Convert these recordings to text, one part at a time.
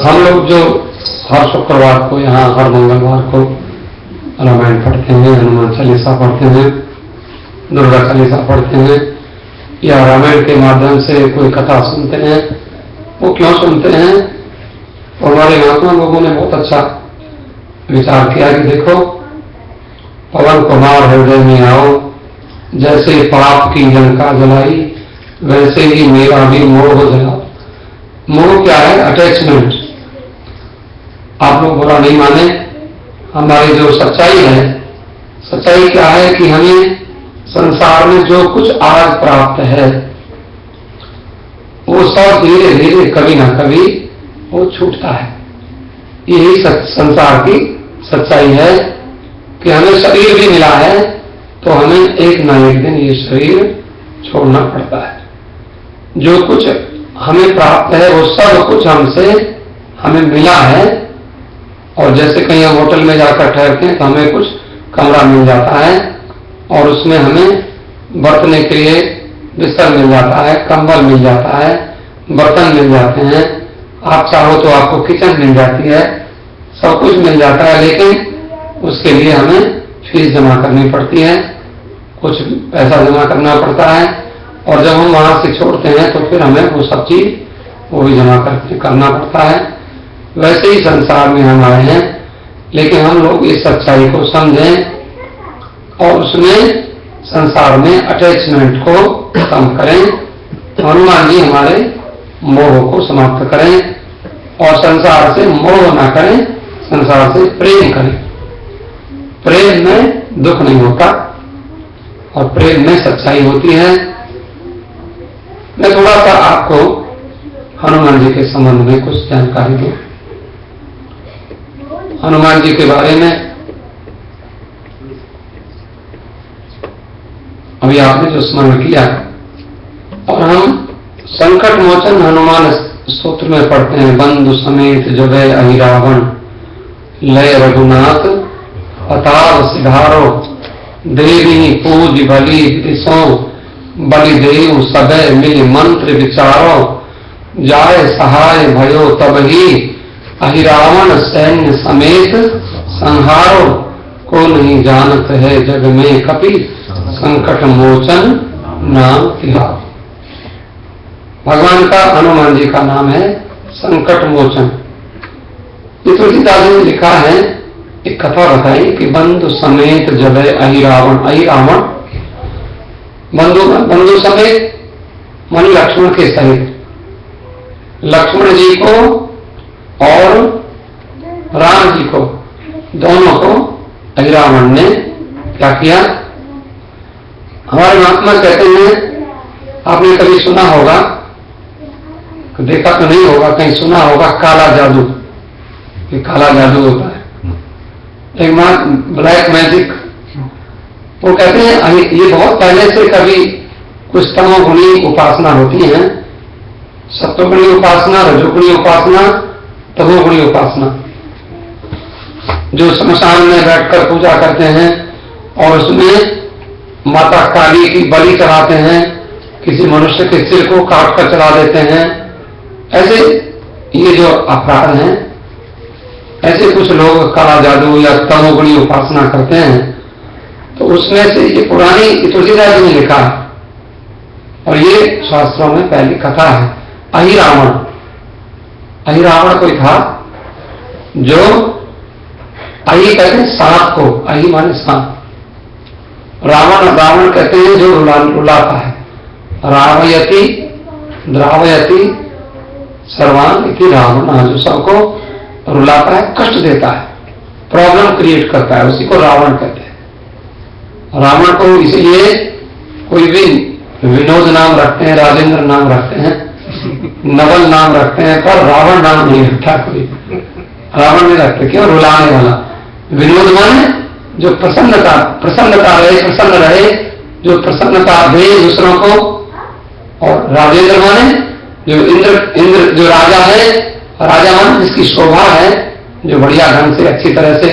हम लोग जो हर शुक्रवार को यहाँ हर मंगलवार को रामायण पढ़ते हैं, हनुमान चालीसा पढ़ते हैं, दुर्गा चालीसा पढ़ते हैं या रामायण के माध्यम से कोई कथा सुनते हैं, वो क्यों सुनते हैं? और हमारे महात्मा लोगों ने बहुत अच्छा विचार किया कि देखो, पवन कुमार हृदय में आओ, जैसे पाप की लंका जलाई वैसे ही मेरा भी मोह जला। मोह क्या है? अटैचमेंट। आप लोग बुरा नहीं माने, हमारी जो सच्चाई है, सच्चाई क्या है कि हमें संसार में जो कुछ आज प्राप्त है वो सब धीरे धीरे कभी ना कभी वो छूटता है। यही संसार की सच्चाई है कि हमें शरीर भी मिला है तो हमें एक ना एक दिन ये शरीर छोड़ना पड़ता है। जो कुछ हमें प्राप्त है वो सब कुछ हमसे हमें मिला है, और जैसे कहीं हम होटल में जाकर ठहरते हैं तो हमें कुछ कमरा मिल जाता है और उसमें हमें बरतने के लिए बिस्तर मिल जाता है, कंबल मिल जाता है, बर्तन मिल जाते हैं, आप चाहो तो आपको किचन मिल जाती है, सब कुछ मिल जाता है, लेकिन उसके लिए हमें फीस जमा करनी पड़ती है, कुछ पैसा जमा करना पड़ता है, और जब हम वहां से छोड़ते हैं तो फिर हमें वो सब चीज वो भी जमा करना पड़ता है। वैसे ही संसार में हम आए हैं, लेकिन हम लोग इस सच्चाई को समझें और उसमें संसार में अटैचमेंट को कम करें। हनुमान जी हमारे मोह को समाप्त करें और संसार से मोह ना करें, संसार से प्रेम करें। प्रेम में दुख नहीं होता और प्रेम में सच्चाई होती है। मैं थोड़ा सा आपको हनुमान जी के संबंध में कुछ जानकारी दूं। हनुमान जी के बारे में अभी आपने जो स्मरण किया, और हम संकट मोचन हनुमान स्तोत्र में पढ़ते हैं, बंधु समेत जगय अहि रावण, लय रघुनाथ अतार सिधारो, देवी पूज बलि दिशो, बलि देव सदै मिल मंत्र विचारो, जाय सहाय भयो तब ही अहि रावण सैन्य समेत संहारो, को नहीं जानत है जग में कपि संकट मोचन नाम तिहार। भगवान का हनुमान जी का नाम है संकट मोचन। ये तुलसीदास जी ने लिखा है, एक कथा बताई कि बंधु समेत जबे अहि रावण। अहि रावण बंधु समेत मन लक्ष्मण के सहित, लक्ष्मण जी को और राम जी को, दोनों को अहि रावण ने क्या किया? हमारे महात्मा कहते हैं, आपने कभी सुना होगा, देखा तो नहीं होगा, कहीं सुना होगा काला जादू, कि काला जादू होता है, एक ब्लैक मैजिक। वो कहते हैं ये बहुत पहले से कभी कुछ तमोगुणी उपासना होती है, सत्वगुणी उपासना, रजोगुणी उपासना, तमोगुणी उपासना, जो श्मशान में बैठकर पूजा करते हैं और उसमें माता काली की बलि चढ़ाते हैं, किसी मनुष्य के सिर को काट कर चला देते हैं। ऐसे ये जो अपराध हैं, ऐसे कुछ लोग काला जादू या तमोगुणी उपासना करते हैं। तो उसमें से ये पुरानी तुलसीदास जी ने लिखा है, और ये शास्त्रों में पहली कथा है। अहि रावण, अहि रावण कोई था जो, अहि कहते हैं सांप को, अहि माने सांप, रावण रावण कहते हैं जो रुलाता है। रावयति द्रावयति सर्वान इति रावण, जो सबको रुलाता है, कष्ट देता है, प्रॉब्लम क्रिएट करता है, उसी को रावण कहते हैं। रावण को इसलिए कोई भी विनोद नाम रखते हैं, राजेंद्र नाम रखते हैं, नवल नाम रखते हैं, पर रावण नाम नहीं रखता कोई। रावण नहीं रखते, क्यों? रुलाने वाला। विनोद माने जो प्रसन्नता प्रसन्न रहे, जो प्रसन्नता दे दूसरों को। और राजेंद्र माने जो इंद्र जो राजा है, राजा माने जिसकी शोभा है, जो बढ़िया ढंग से अच्छी तरह से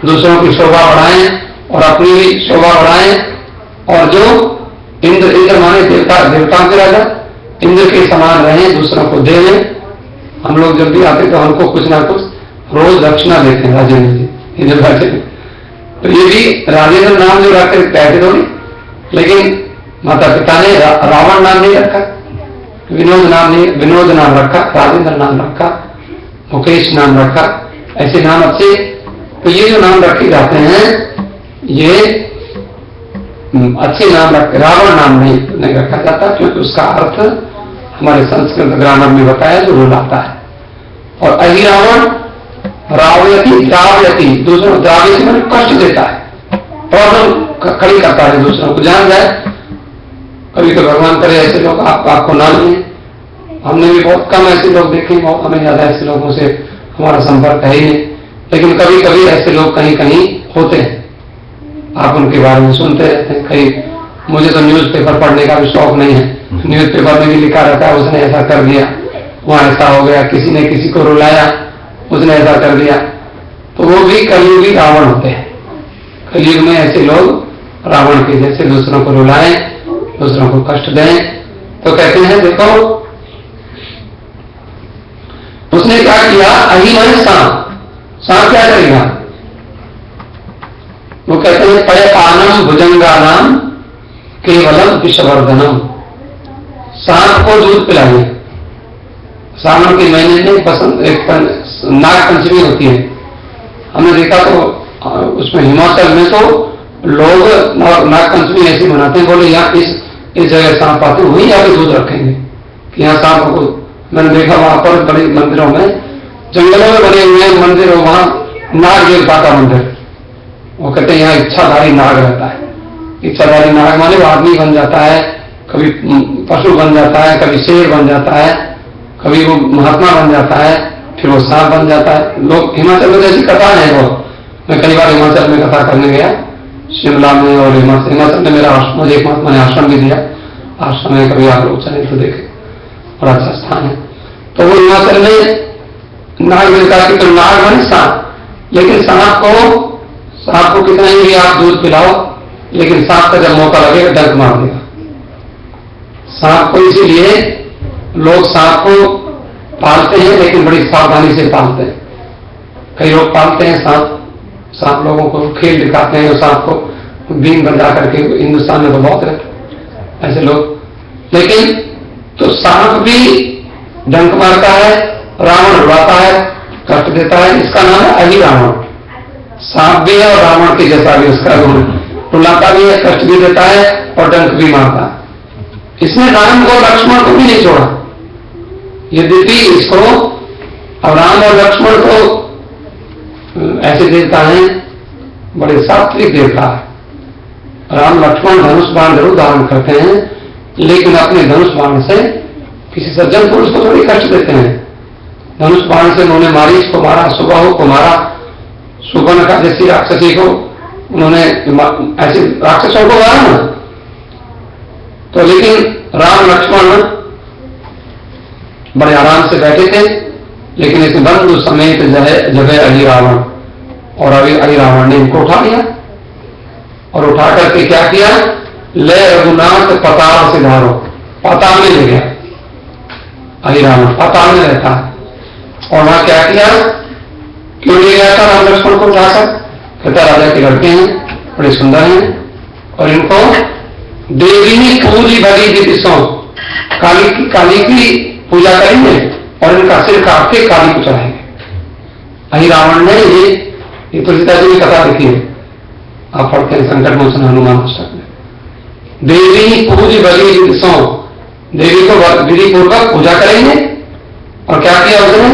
दूसरों की शोभा बढ़ाएं और अपनी भी शोभा बढ़ाएं। और जो इंद्र माने देवताओं के राजा, इंद्र के समान रहें, दूसरों को दें। हम लोग जब भी आते तो हमको कुछ ना कुछ रोज दक्षिणा देते हैं राजेंद्र जी, इंद्र राजेंद्र। तो ये भी राजेंद्र नाम जो रखकर कहते थोड़ी, लेकिन माता पिता ने रावण नाम नहीं रखा, विनोद नाम रखा, राजेंद्र नाम रखा, मुकेश नाम रखा, ऐसे नाम अच्छे। तो ये जो नाम रखे जाते हैं ये अच्छे नाम रखे, रावण नाम नहीं रखा जाता, क्योंकि उसका अर्थ हमारे संस्कृत ग्रामर में बताया जो रुलाता है। और अहिरावण रावयति द्रावयति, दूसरों द्रावयति मैंने कष्ट देता है, प्रॉब्लम खड़ी करता है दूसरों को, जान जाए। कभी तो भगवान करे ऐसे लोग आपको ना मिले। हमने भी बहुत कम ऐसे लोग देखे, बहुत हमें ज्यादा ऐसे लोगों से हमारा संपर्क है ही नहीं, लेकिन कभी कभी ऐसे लोग कहीं कहीं होते हैं, आप उनके बारे में सुनते रहते हैं। कहीं मुझे तो न्यूज़पेपर पढ़ने का भी शौक नहीं है, न्यूज़पेपर में भी लिखा रहता है उसने ऐसा कर दिया, वहां ऐसा हो गया, किसी ने किसी को रुलाया, उसने ऐसा कर दिया। तो वो भी कलयुगी रावण होते हैं। कलयुग में ऐसे लोग रावण के जैसे दूसरों को रुलाएं, दूसरों को कष्ट दें। तो कहते हैं देखो उसने क्या किया, अहिमय सांप क्या करेगा, वो कहते हैं पयपानम भुजंगानाम केवलम विषवर्धनम, सांप को दूध पिलाइए। सावन के महीने में एक नाग पंचमी होती है, हमने देखा तो उसमें हिमाचल में तो लोग नाग पंचमी ऐसे मनाते हैं, बोले यहाँ इस जगह सांप आते हैं वहीं आके दूध रखेंगे कि यहाँ सांप को। मैंने देखा वहां पर बड़े मंदिरों में, जंगलों में बने हुए मंदिर, वहां नाग देवता का मंदिर, वो कहते हैं यहाँ इच्छाधारी नाग रहता है। इच्छाधारी नाग माने वो आदमी बन जाता है, कभी पशु बन जाता है, कभी शेर बन जाता है, कभी वो महात्मा बन जाता है, फिर वो सांप बन जाता है। लोग हिमाचल में जैसी कथा है, वो मैं कई बार हिमाचल में कथा करने गया, शिमला में और हिमाचल में मेरा मुझे एक महात्मा ने आश्रम भी दिया। आश्रम में कभी आप लोग चले तो देखे, बड़ा अच्छा स्थान है। तो वो हिमाचल में नाग देवता की, तो नाग बने सांप, लेकिन सांप को कितना ही आप दूध पिलाओ, लेकिन सांप का जब मौका लगेगा डंक मार देगा सांप को। इसीलिए लोग सांप को पालते हैं, लेकिन बड़ी सावधानी से पालते हैं। कई लोग पालते हैं सांप लोगों को खेल दिखाते हैं, सांप को बीन बजा करके, हिंदुस्तान में तो बहुत रहते ऐसे लोग। लेकिन तो सांप भी डंक मारता है, रावण उड़ाता है, कष्ट देता है, इसका नाम है अहिरावण। सांप भी है और रावण के जैसा भी उसका गुण, रुलाता भी है, कष्ट भी देता है और डंक भी मारता है। इसने राम को लक्ष्मण को भी नहीं छोड़ा, यद्यपि इसको अब राम और लक्ष्मण को ऐसे देवता हैं, बड़े सात्विक देवता है। राम लक्ष्मण धनुष बाण जरूर धारण करते हैं, लेकिन अपने धनुष बाण से किसी सज्जन पुरुष को थोड़ी कष्ट देते हैं। धनुष बाण से उन्होंने मारीच को मारा, सुबाहु को मारा, सुपर्णखा जैसी राक्षसी को उन्होंने ऐसे राक्षसों को मारा ना। तो लेकिन राम लक्ष्मण बड़े आराम से बैठे थे, लेकिन इस बंधु समेत जगह अहिरावण, और अभी अहिरावण ने इनको उठा लिया और उठा करके क्या किया, ले रघुनाथ पताल से धारो, पाताल में ले गया। अहिरावण पाताल में रहता है, और वहां क्या किया, क्यों ले गया था राम लक्ष्मण को उठाकर, कहता राजा के लड़के हैं, बड़े सुंदर हैं, और इनको देवी पूरी भरी दिशों काली की पूजा करेंगे और इनका सिर काट के काली को चढ़ाएंगे। अहिरावण ने ये तुलसीदास जी की कथा लिखी है, आप पढ़ते हैं संकट मोचन हनुमान पुस्तक में। देवी पूरी भरी दिशों, देवी को विधि पूर्वक पूजा करेंगे, और क्या किया उसने,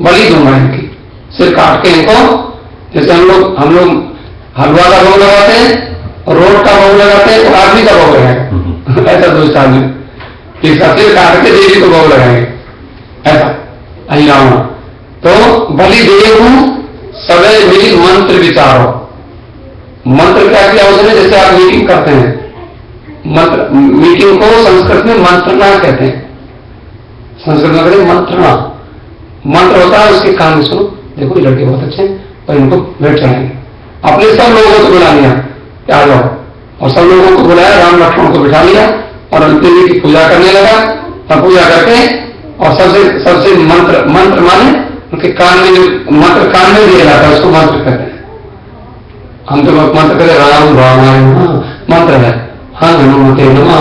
बलि दूंगा इनकी, सिर काट के इनको, जैसे हम लोग हलवा का भोग लगाते हैं और रोट का भोग लगाते हैं, तो आदमी का भोग लगाएगा ऐसा दुष्ट आदमी, इसका सिर काट के देवी को भोग लगाएंगे, ऐसा अहिरावण। तो बलि देव सदैव मिली मंत्र विचारो, मंत्र क्या किया उसने, जैसे आप मीटिंग करते हैं, मंत्र, मीटिंग को संस्कृत में मंत्रणा कहते हैं, संस्कृत में कहते हैं मंत्रणा। मंत्र होता है उसके कान में सुनो, देखो ये लड़के बहुत अच्छे हैं और इनको भेंट चढ़ाएंगे। अपने सब लोगों को बुला लिया कि आ जाओ, और सब लोगों को बुलाया, राम लक्ष्मण को बिठा लिया और देवी की पूजा करने लगा। और पूजा करके और सबसे मंत्र, मंत्र माने उनके कान में जो मंत्र कान में दिया जाता है उसको मंत्र कहते हैं। हम तो मंत्र कहते राम रामायण मंत्र है, हाँ हनुमते नमः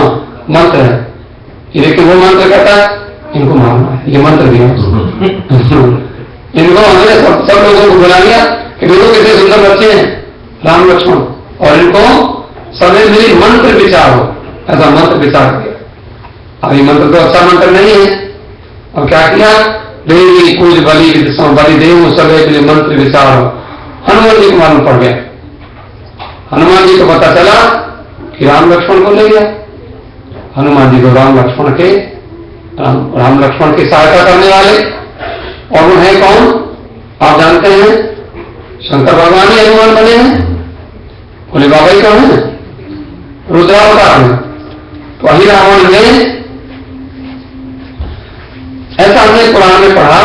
मंत्र है, लेकिन वो मंत्र कहता है इनको मारना है, ये मंत्र दिया इनको हमने सब लोगों को बुला लिया कि देखो कितने सुंदर बच्चे हैं राम लक्ष्मण, और इनको सभी मिली मंत्र विचार हो, ऐसा मंत्र विचार किया। अब ये मंत्र तो अच्छा मंत्र नहीं है। अब क्या किया, देवी पूज बलि बलि देव सभी के लिए मंत्र विचार हो। हनुमान जी को मालूम पड़ गया, हनुमान जी को पता चला कि राम लक्ष्मण को ले गया। हनुमान जी को राम लक्ष्मण की सहायता करने वाले, और वो है कौन आप जानते हैं, शंकर भगवान ही हनुमान बने हैं। बोले बाबा ही कौन है, रुद्रावतार में। तो वही रावण ने, ऐसा हमने पुराण में पढ़ा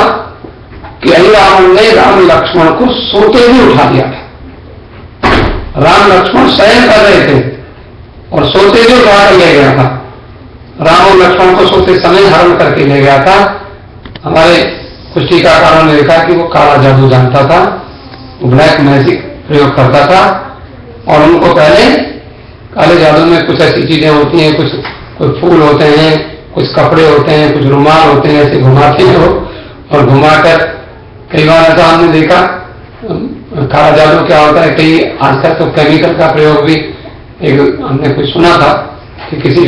कि अहि रावण ने राम लक्ष्मण को सोते हुए उठा दिया था। राम लक्ष्मण शयन कर रहे थे और सोते हुए उठा कर ले गया था। राम और लक्ष्मण को सोते समय हरण करके ले गया था। हमारे कुछ टीकाकारों ने लिखा कि वो काला जादू जानता था, ब्लैक मैजिक प्रयोग करता था, और उनको पहले काले जादू में कुछ ऐसी चीजें होती हैं, कुछ फूल होते हैं, कुछ कपड़े होते हैं, कुछ रुमाल होते हैं, ऐसे घुमाते हैं वो, और घुमाकर कई बार ऐसा हमने देखा। काला जादू क्या होता है, कई आजकल तो केमिकल का प्रयोग भी, एक हमने कुछ सुना था कि किसी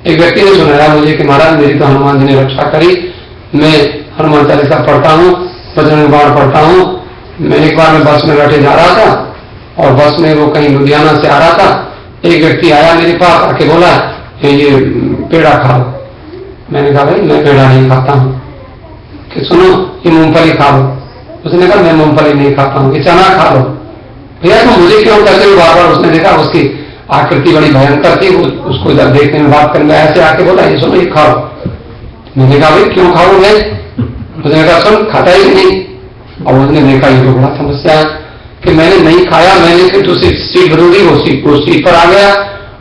एक व्यक्ति ने सुनाया मुझे कि महाराज मेरी तो हनुमान जी ने रक्षा करी, मैं हनुमान चालीसा पढ़ता हूँ, बजरंग बाण पढ़ता हूँ। मैं एक बार में बस में बैठे जा रहा था और बस में वो कहीं लुधियाना से आ रहा था, एक व्यक्ति आया मेरे पास, आके बोला ये पेड़ा खाओ। मैंने कहा भाई मैं पेड़ा नहीं खाता हूँ, कि सुनो ये मूंगफली खा लो। उसने कहा मैं मूंगफली नहीं खाता हूँ, ये चना खा लो। भैया तो मुझे क्यों कहते हो बार बार। उसने देखा उसकी आकृति बड़ी भयंकर थी, उसको जब देखने में बात करने ऐसे आके बोला ये सुनो ये खाओ। मैंने कहा भाई क्यों खाओगे। उसने कहा सुन खाता ही नहीं। और उसने देखा ये तो बड़ा समस्या कि मैंने नहीं खाया, मैंने फिर दूसरी सीट बदली, वो सीट पर आ गया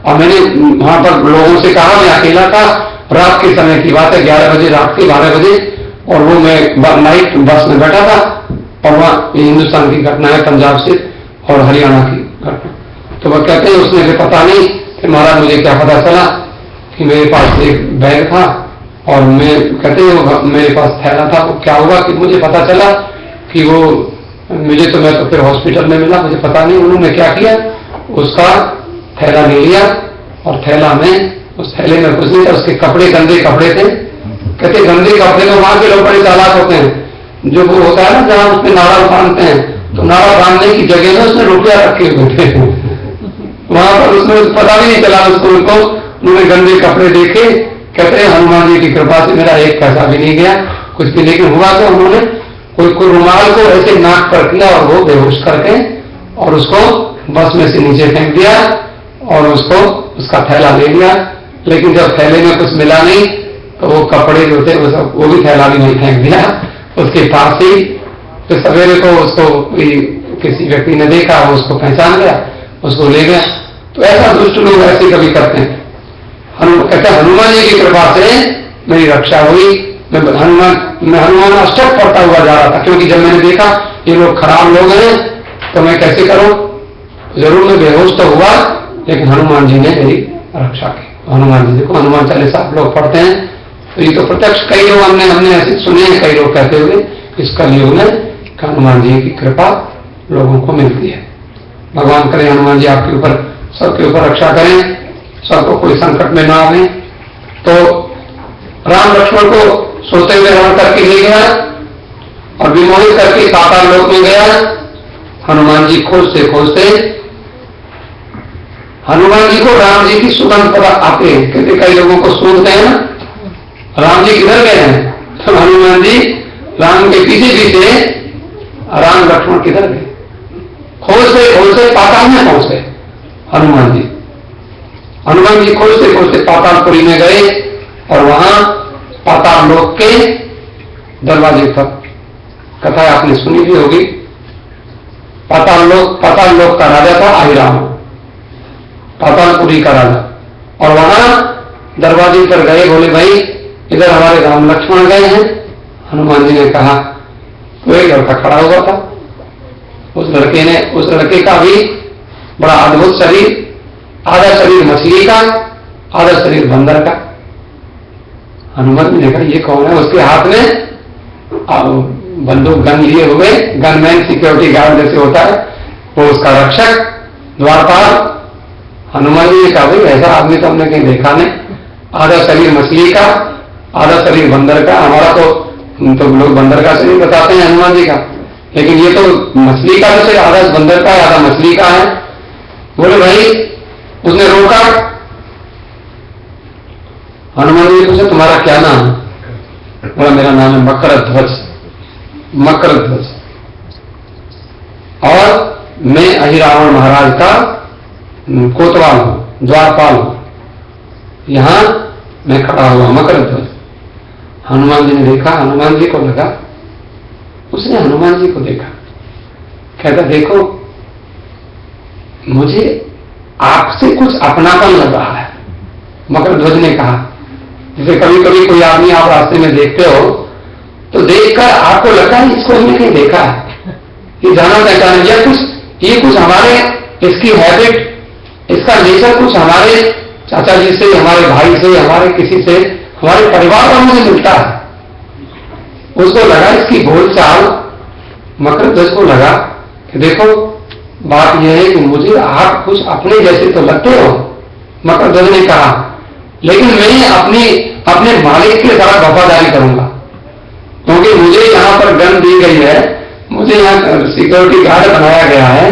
और मैंने वहां पर लोगों से कहा, मैं अकेला था, रात के समय की बात है, 11 बजे रात के 12 बजे, और वो मैं नाइट बस में बैठा था और वहाँ हिंदुस्तान की घटना है, पंजाब से और हरियाणा की घटना। तो वह कहते हैं उसने भी पता नहीं कि महाराज मुझे क्या पता चला कि मेरे पास एक बैग था और मैं कहते हैं मेरे पास थैला था। वो क्या हुआ कि मुझे पता चला कि वो मैं तो फिर हॉस्पिटल में मिला, मुझे पता नहीं उन्होंने क्या किया, उसका थैला ले लिया और थैला में उस थैले में कुछ नहीं था, उसके कपड़े गंदे कपड़े थे। कहते गंदे कपड़े तो वहां के लोग बड़े चालाक होते हैं, जो वो होता है ना जहां उसमें नारा बांधते हैं, तो नारा बांधने की जगह में उसने रुपया रखे हुए थे वहां पर। उसमें पता भी नहीं चला उसको, उन्होंने गंदे कपड़े देखे। कहते हैं हनुमान जी की कृपा से मेरा एक पैसा भी नहीं गया कुछ भी। लेकिन हुआ तो उन्होंने कोई रुमाल को ऐसे नाक पर किया और वो बेहोश करके और उसको बस में से नीचे फेंक दिया और उसको उसका थैला ले लिया। लेकिन जब थैले में कुछ मिला नहीं तो वो कपड़े जो थे वो भी थैला भी नहीं फेंक दिया उसके पास ही। तो सवेरे को उसको किसी व्यक्ति ने देखा, वो उसको पहचान गया, उसको ले गया। तो ऐसा दुष्ट लोग ऐसे कभी करते हैं। कहते हनुमान जी की कृपा से मेरी रक्षा हुई। मैं हनुमान अष्टक पढ़ता हुआ जा रहा था, क्योंकि जब मैंने देखा ये लोग खराब लोग हैं तो मैं कैसे करूं। जरूर मैं बेहोश तो हुआ, लेकिन हनुमान जी ने मेरी रक्षा की। हनुमान जी को हनुमान चालीसा आप लोग पढ़ते हैं तो ये तो प्रत्यक्ष कई लोग हमने ऐसे सुने हैं, कई लोग कहते हुए इस कलयुग में हनुमान जी की कृपा लोगों को मिलती है। भगवान करे हनुमान जी आपके ऊपर सबके ऊपर रक्षा करें, सबको कोई संकट में ना आवे। तो राम लक्ष्मण को सोते हुए हरण करके ले गया और विमोहित करके पाताल लोक में गया। हनुमान जी खोजते खोजते हनुमान जी को राम जी की सुगंध पता आते हैं। कहते कई लोगों को सूंघते हैं ना, राम जी किधर गए हैं, तो हनुमान जी राम के पीछे पीछे राम लक्ष्मण किधर गए खोजते पाताल में पहुंच गए हनुमान जी। हनुमान जी खोजते पातालपुरी में गए और वहां पाताल लोक के दरवाजे पर, कथा आपने सुनी भी होगी, पाताल लोक का राजा था अहिरावण, पातालपुरी का राजा। और वहां दरवाजे पर गए, बोले भाई इधर हमारे राम लक्ष्मण गए हैं। हनुमान जी ने कहा, तो एक लड़का खड़ा हुआ था, उस लड़के का भी बड़ा अद्भुत शरीर, आधा शरीर मछली का, आधा शरीर बंदर का। हनुमान जी ने कहा ये कौन है? उसके हाथ में बंदूक गन लिए हुए, गनमैन सिक्योरिटी गार्ड जैसे होता है वो उसका रक्षक द्वारपाल। हनुमान जी ने कहा भाई ऐसा आदमी तो हमने कहीं देखा नहीं, आधा शरीर मछली का, आधा शरीर बंदर का। हमारा तो लोग बंदर का शरीर बताते हैं हनुमान जी का, लेकिन ये तो मछली का जैसे आधा बंदर का है आधा मछली का है। बोले भाई, उसने रोका। हनुमान जी ने पूछा तुम्हारा क्या नाम है? बोला मेरा नाम है मकरध्वज, मकरध्वज, और मैं अहिरावण महाराज का कोतवाल हूं, द्वारपाल हूं, यहां मैं खड़ा हुआ मकरध्वज। हनुमान जी ने देखा, हनुमान जी को लगा, उसने हनुमान जी को देखा, कहता देखो मुझे आपसे कुछ अपनापन लग रहा है। मकरध्वज ने कहा, जैसे कभी कभी कोई आदमी आप रास्ते में देखते हो तो देखकर आपको लगता है इसको हमने कहीं देखा है, ये जाना पहचाना, या ये कुछ हमारे, इसकी हैबिट, इसका नेचर कुछ हमारे चाचा जी से, हमारे भाई से, हमारे किसी से, हमारे परिवार वालों से मिलता है। उसको लगा इसकी बोलचाल, मकरध्वज को लगा कि देखो बात यह है कि मुझे आप कुछ अपने जैसे तो लगते हो। मकरध्वज ने कहा लेकिन मैं अपने मालिक के साथ वफादारी करूंगा, क्योंकि मुझे यहां पर गन दी गई है, मुझे यहां सिक्योरिटी गार्ड बनाया गया है,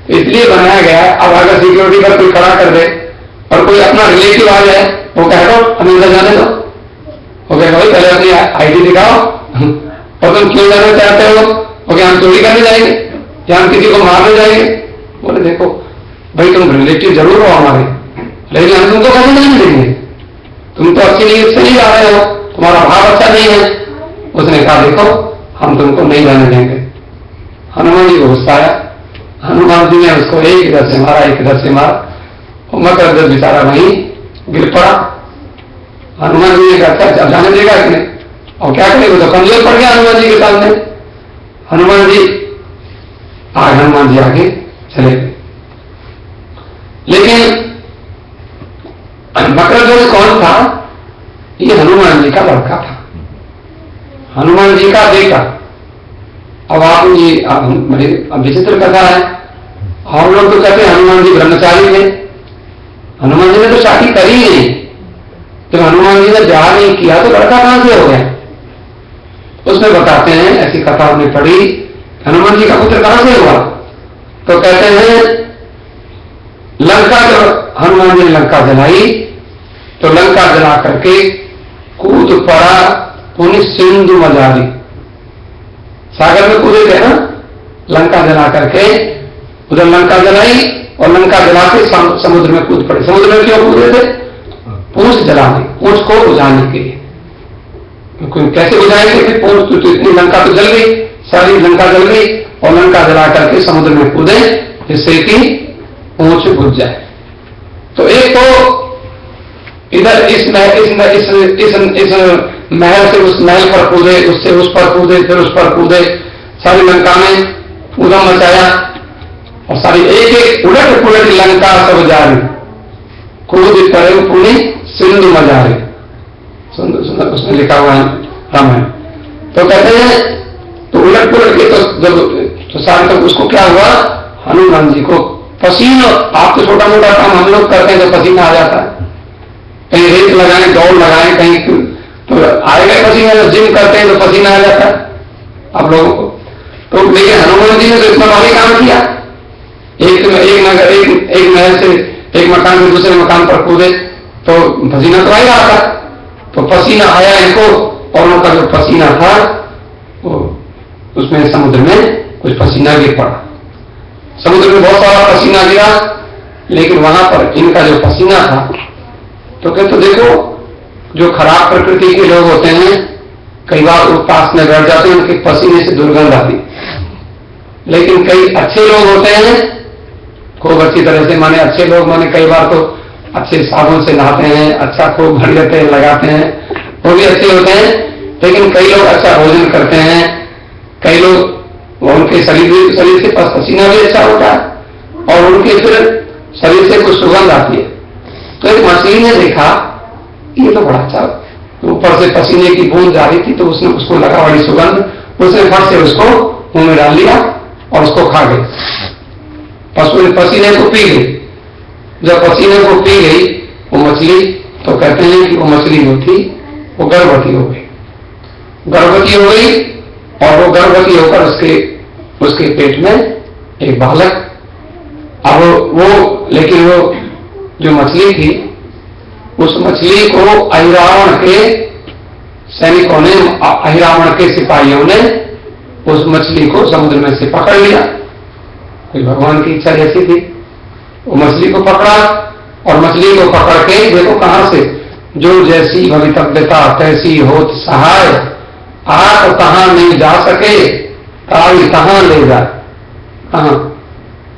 इसलिए बनाया गया है। अब अगर सिक्योरिटी पर कोई खड़ा कर दे और कोई अपना रिलेटिव आ जाए, वो कह दो हमें अंदर जाने दो, वो कहेगा भाई पहले अपनी आईडी दिखाओ और तुम क्यों जाना चाहते हो? वो क्या हम चोरी करने जाएंगे या हम किसी को मारने जाएंगे? बोले देखो भाई तुम रिलेटिव जरूर हो हमारे, लेकिन हम तुमको कैसे नहीं देंगे, तुम तो अच्छी नीयत से नहीं जा रहे हो, तुम्हारा भाव अच्छा नहीं है। उसने कहा देखो हम तुमको नहीं जाने देंगे। हनुमान जी को गुस्सा आया, हनुमान जी ने उसको एक इधर से मारा, एक इधर से मारा, मकरध्वज बेचारा वहीं गिर पड़ा। हनुमान जी ने कहा अच्छा जाने देगा इसने, और क्या करेगा, तो कमजोर पड़ गया हनुमान जी के सामने। हनुमान जी आगे चले गए। लेकिन मकरध्वज कौन था? ये हनुमान जी का लड़का था, हनुमान जी का बेटा। अब आप ये बड़ी विचित्र कथा है, हम लोग तो कहते हैं हनुमान जी ब्रह्मचारी थे। हनुमान जी ने तो शादी करी नहीं, तो हनुमान जी ने ब्याह नहीं किया तो लड़का कहां से हो गया? उसमें बताते हैं, ऐसी कथा हमने पढ़ी, हनुमान जी का पुत्र कहां से हुआ? तो कहते हैं लंका, जब हनुमान जी ने लंका जलाई तो लंका जला करके कूद पड़ा पुण्य सिंधु मजारी, सागर में कूदे थे ना, लंका जला करके, उधर लंका जलाई और लंका जला के समुद्र में कूद पड़े। समुद्र में क्यों कूदे थे? पूंछ जलाने, पूंछ को बुझाने के लिए। कैसे बुझाएंगे फिर पूंछ, तो इतनी लंका तो जल गई, सारी लंका जल गई, और लंका जला करके समुद्र में कूदे जिससे कि पूंछ बुझ जाए। तो एक तो इधर इस महल से उस महल पर कूदे, उससे उस पर कूदे, फिर उस पर कूदे, सारी लंका में पूरा मचाया, और सारी एक एक उलट पुलट लंका सब जारी, कूद पड़े पुण्य सिंधु मजारी, सुंदर उसमें लिखा हुआ है रामायण। तो कहते हैं तो उलट पुलट के तो सारे तक उसको क्या हुआ, हनुमान जी को पसीना, आप तो छोटा मोटा काम हम लोग करते हैं तो पसीना आ जाता है, कहीं रेत लगाएं, दौड़ लगाएं, कहीं तो आएगा पसीना, जब जिम करते हैं तो पसीना आ जाता है आप लोगों को। तो लेकिन हनुमान जी ने तो इतना भारी काम किया, एक महल से एक मकान से दूसरे मकान पर कूदे तो पसीना तो आ रहा था, तो पसीना आया इनको, और उनका जो पसीना था वो उसमें समुद्र में कुछ पसीना गिर पड़ा। समुद्र में बहुत सारा पसीना गिरा, लेकिन वहां पर इनका जो पसीना था, तो कहते देखो जो खराब प्रकृति के लोग होते हैं कई बार वो पास में बैठ जाते हैं, उनके पसीने से दुर्गंध आती, लेकिन कई अच्छे लोग होते हैं खूब अच्छी तरह से, माने अच्छे लोग माने कई बार तो अच्छे साबुन से नहाते हैं, अच्छा खूब बढ़िया तेल लगाते हैं, वो भी अच्छे होते हैं। लेकिन कई लोग अच्छा भोजन करते हैं, कई लोग उनके शरीर से पसीना भी अच्छा होता है और उनके फिर शरीर से कुछ सुगंध आती है। तो एक मछली ने देखा ये तो बड़ा अच्छा, ऊपर से पसीने की बूंद जा रही थी, तो उसने उसको लगा बड़ी सुगंध, उसने फट से उसको मुंह में डाल लिया और उसको खा गई। पसीने को पी गई। जब पसीने को पी गई वो मछली, तो कहते हैं कि वो मछली जो थी वो गर्भवती हो गई। गर्भवती हो गई और वो गर्भवती होकर उसके पेट में एक बालक। अब वो लेकिन वो जो मछली थी, उस मछली को अहिरावण के सैनिकों ने, अहिरावण के सिपाहियों ने उस मछली को समुद्र में से पकड़ लिया। कोई भगवान की इच्छा जैसी थी, वो मछली को पकड़ा और मछली को पकड़ के देखो कहां से, जो जैसी भवितव्यता तैसी होत सहाय, आप तहां नहीं जा सके ताई तहां ले जाए। कहां?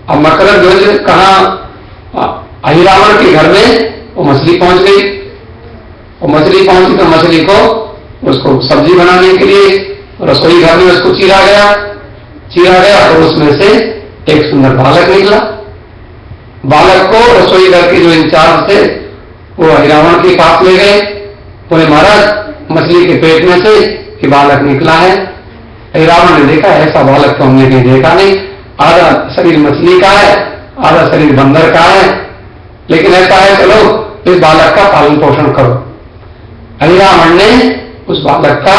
अब मकरद ध्वज कहां? अहिरावण के घर में वो मछली पहुंच गई। वो मछली पहुंची तो मछली को उसको सब्जी बनाने के लिए रसोई घर में उसको चीरा गया तो उसमें से एक सुंदर बालक निकला। बालक को रसोई घर के जो इंचार्ज थे वो अहिरावण के पास ले गए, बोले महाराज मछली के पेट में से कि बालक निकला है। अहिरावण ने देखा ऐसा बालक तो हमने कहीं देखा नहीं, आधा शरीर मछली का है आधा शरीर बंदर का है, लेकिन ऐसा है चलो इस बालक का पालन पोषण करो। अहिरावण ने उस बालक का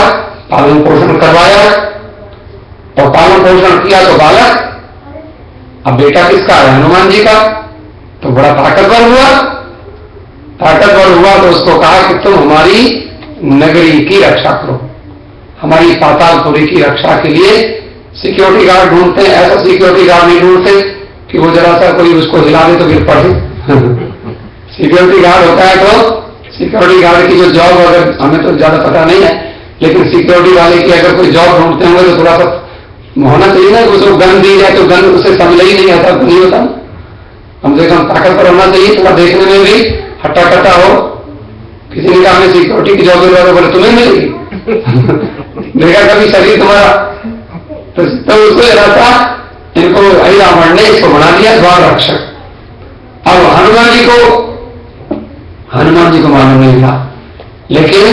पालन पोषण करवाया और पालन पोषण किया तो बालक, अब बेटा किसका है? हनुमान जी का। तो बड़ा ताकतवर हुआ तो उसको कहा कि तुम हमारी नगरी की रक्षा करो, हमारी पातालपुरी की रक्षा के लिए सिक्योरिटी गार्ड ढूंढते हैं। ऐसा सिक्योरिटी गार्ड नहीं ढूंढते कि वो जरा सा कोई उसको हिला दे तो गिर पड़े। सिक्योरिटी गार्ड होता है तो सिक्योरिटी गार्ड की जो जॉब, अगर हमें तो ज्यादा पता नहीं है, लेकिन सिक्योरिटी वाले की अगर कोई जॉब ढूंढते होंगे तो थोड़ा सा होना चाहिए ना, उसको गन दी जाए तो गन उसे समझ ही नहीं आता, तो नहीं होता। कम से कम ताकत पर होना चाहिए, थोड़ा देखने में भी हट्टा कट्टा हो। किसी ने कहा हमें सिक्योरिटी की जॉब मिल रहा, बोले तुम्हें मिलेगी। देखा कभी शरीर तुम्हारा, तो उसको जरा था, इनको अहिरावण ने इसको बना दिया द्वार रक्षक। अब हनुमान जी को मालूम नहीं था, लेकिन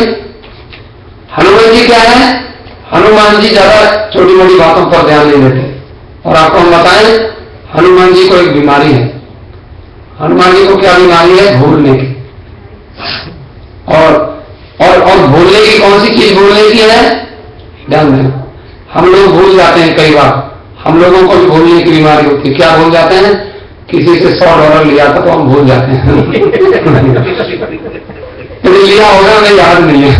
हनुमान जी क्या है, हनुमान जी ज्यादा छोटी मोटी बातों पर ध्यान नहीं देते। और आपको हम बताएं, हनुमान जी को एक बीमारी है। हनुमान जी को क्या बीमारी है? भूलने की। और भूलने की कौन सी चीज भूलने की है? ध्यान देना, हम लोग भूल जाते हैं कई बार, हम लोगों को भी भूलने की बीमारी होती है। क्या भूल जाते हैं? किसी से $100 लिया था तो हम भूल जाते हैं। लिया होगा नहीं, याद नहीं है।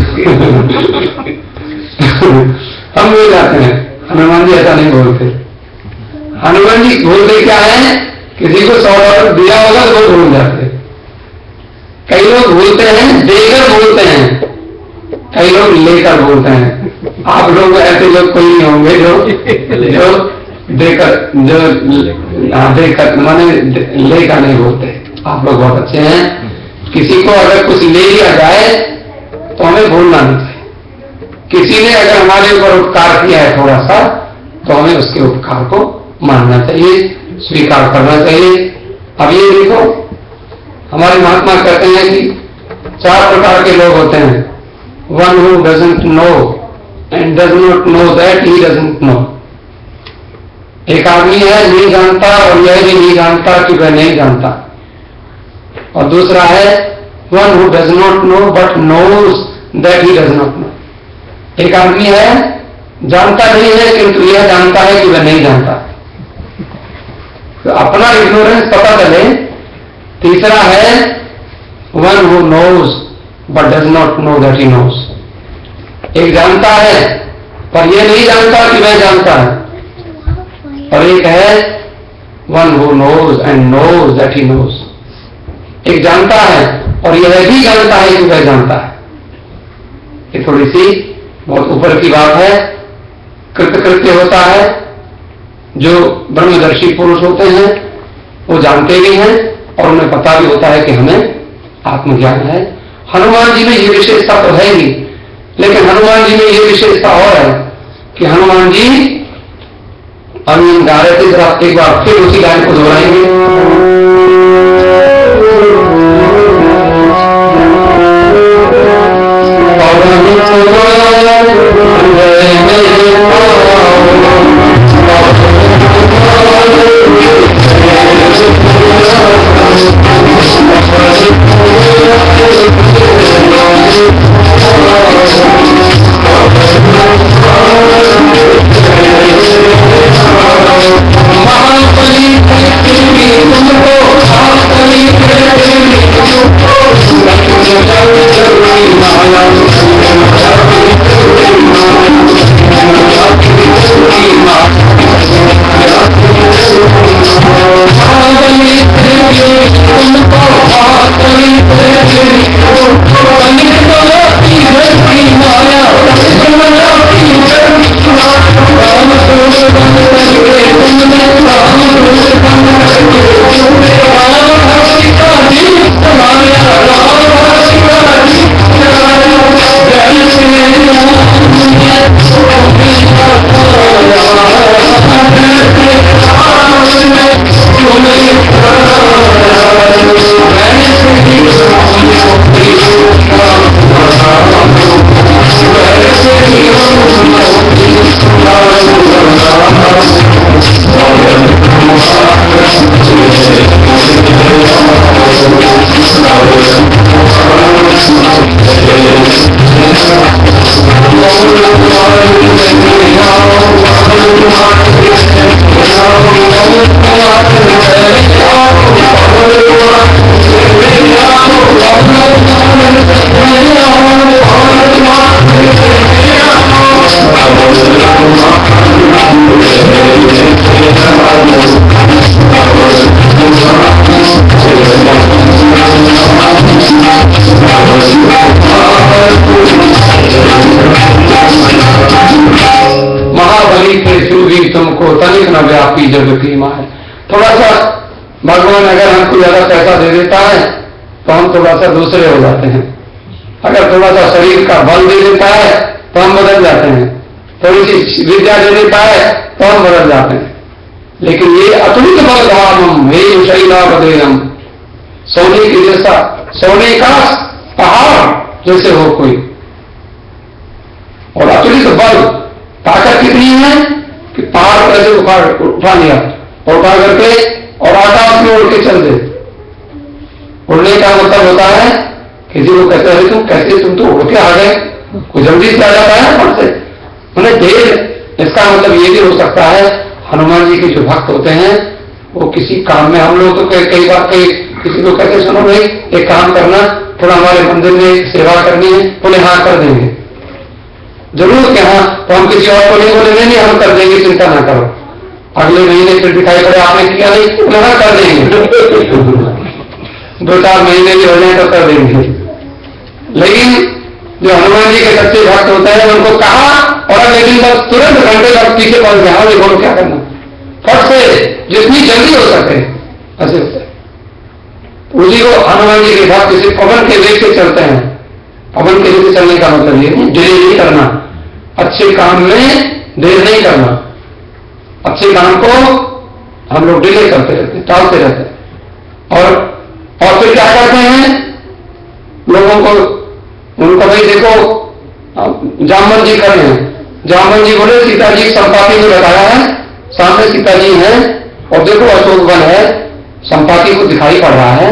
हम भूल जाते हैं। हनुमान जी ऐसा नहीं बोलते। हनुमान जी बोलते क्या है? किसी को $100 दिया होगा तो वो भूल जाते। कई लोग भूलते हैं देकर भूलते हैं, कई लोग लेकर भूलते हैं। आप लोग ऐसे लोग कोई नहीं होंगे जो देकर माने लेकर नहीं भूलते। आप लोग बहुत अच्छे हैं। किसी को अगर कुछ ले लिया जाए तो हमें भूलना नहीं चाहिए। किसी ने अगर हमारे ऊपर उपकार किया है थोड़ा सा, तो हमें उसके उपकार को मानना चाहिए, स्वीकार करना चाहिए। अब ये देखो, हमारे महात्मा कहते हैं कि 4 प्रकार के लोग होते हैं। One who doesn't know and does not know that he doesn't know. एक आदमी है नहीं जानता और यह भी नहीं जानता कि वह नहीं जानता। और दूसरा है one who does not know but knows that he does not know. एक आदमी है जानता नहीं है किंतु यह जानता है कि वह नहीं जानता, तो अपना इग्नोरेंस पता चले। तीसरा है one who knows but does not know that he knows. एक जानता है पर यह नहीं जानता कि वह जानता है। और एक है one who knows and knows that he knows. एक जानता है और यह भी जानता है कि वह जानता है। ये थोड़ी सी बहुत ऊपर की बात है। कृतकृत्य होता है, जो ब्रह्मदर्शी पुरुष होते हैं वो जानते भी हैं और उन्हें पता भी होता है कि हमें आत्मज्ञान है। हनुमान जी में ये विशेषता तो है ही, लेकिन हनुमान जी में ये विशेषता और है कि हनुमान जी हम गा रहे थे, जरा एक बार फिर उसी गाने को दोहराएंगे। तुमको तनिक न व्यापी जग की मार। थोड़ा सा भगवान अगर हमको ज्यादा पैसा दे देता है तो हम थोड़ा सा दूसरे हो जाते हैं। अगर थोड़ा सा शरीर का बल दे देता है तो हम बदल जाते हैं। थोड़ी सी विद्या दे देता है तो हम बदल जाते हैं। लेकिन ये अतुलित बल धाम हे शैला बदेरम, सोने की जैसा, सोने का पहाड़ जैसे हो कोई, और अतुलित बल, ताकत कितनी है कि पहाड़ कैसे उठा लिया और उठा करके और आकाश में उड़ के चल दे। उड़ने का मतलब होता है किसी को कहते हैं तुम कैसे, तुम तो उड़ के आ गए, कोई जल्दी से आ जाता है फट से, उन्हें देर। इसका मतलब ये भी हो सकता है हनुमान जी के जो भक्त होते हैं वो किसी काम में, हम लोग तो कई बार किसी को कहते सुनो भाई एक काम करना, थोड़ा हमारे मंदिर में सेवा करनी है, बोले हाँ कर देंगे, जरूर क्या, तो हम किसी और को नहीं बोले नहीं हम कर देंगे, चिंता ना करो। अगले महीने फिर दिखाई पड़े आपने किया नहीं, बोले हाँ कर देंगे। 2-4 महीने भी हो जाए तो कर देंगे। लेकिन जो हनुमान जी के सच्चे भक्त होते हैं उनको कहा और अगले दिन बस तुरंत घंटे तक पीछे पड़ गया, हाँ बोलो क्या करना, फट से जितनी जल्दी हो सके ऐसे होता है। उसी को हनुमान जी के भक्त किसी पवन के वेग से चलते हैं। पवन के वेग से चलने का मतलब ये नहीं डिले नहीं करना, अच्छे काम में देर नहीं करना। अच्छे काम को हम लोग डिले करते रहते हैं, टालते रहते हैं। और फिर क्या करते हैं लोगों को, उनको भाई देखो जामवंत जी खड़े हैं, जामवंत जी बोले सीता जी संपाति में लगाया है, सामने सीता जी है और देखो अशोक वन है, संपाति को दिखाई पड़ रहा है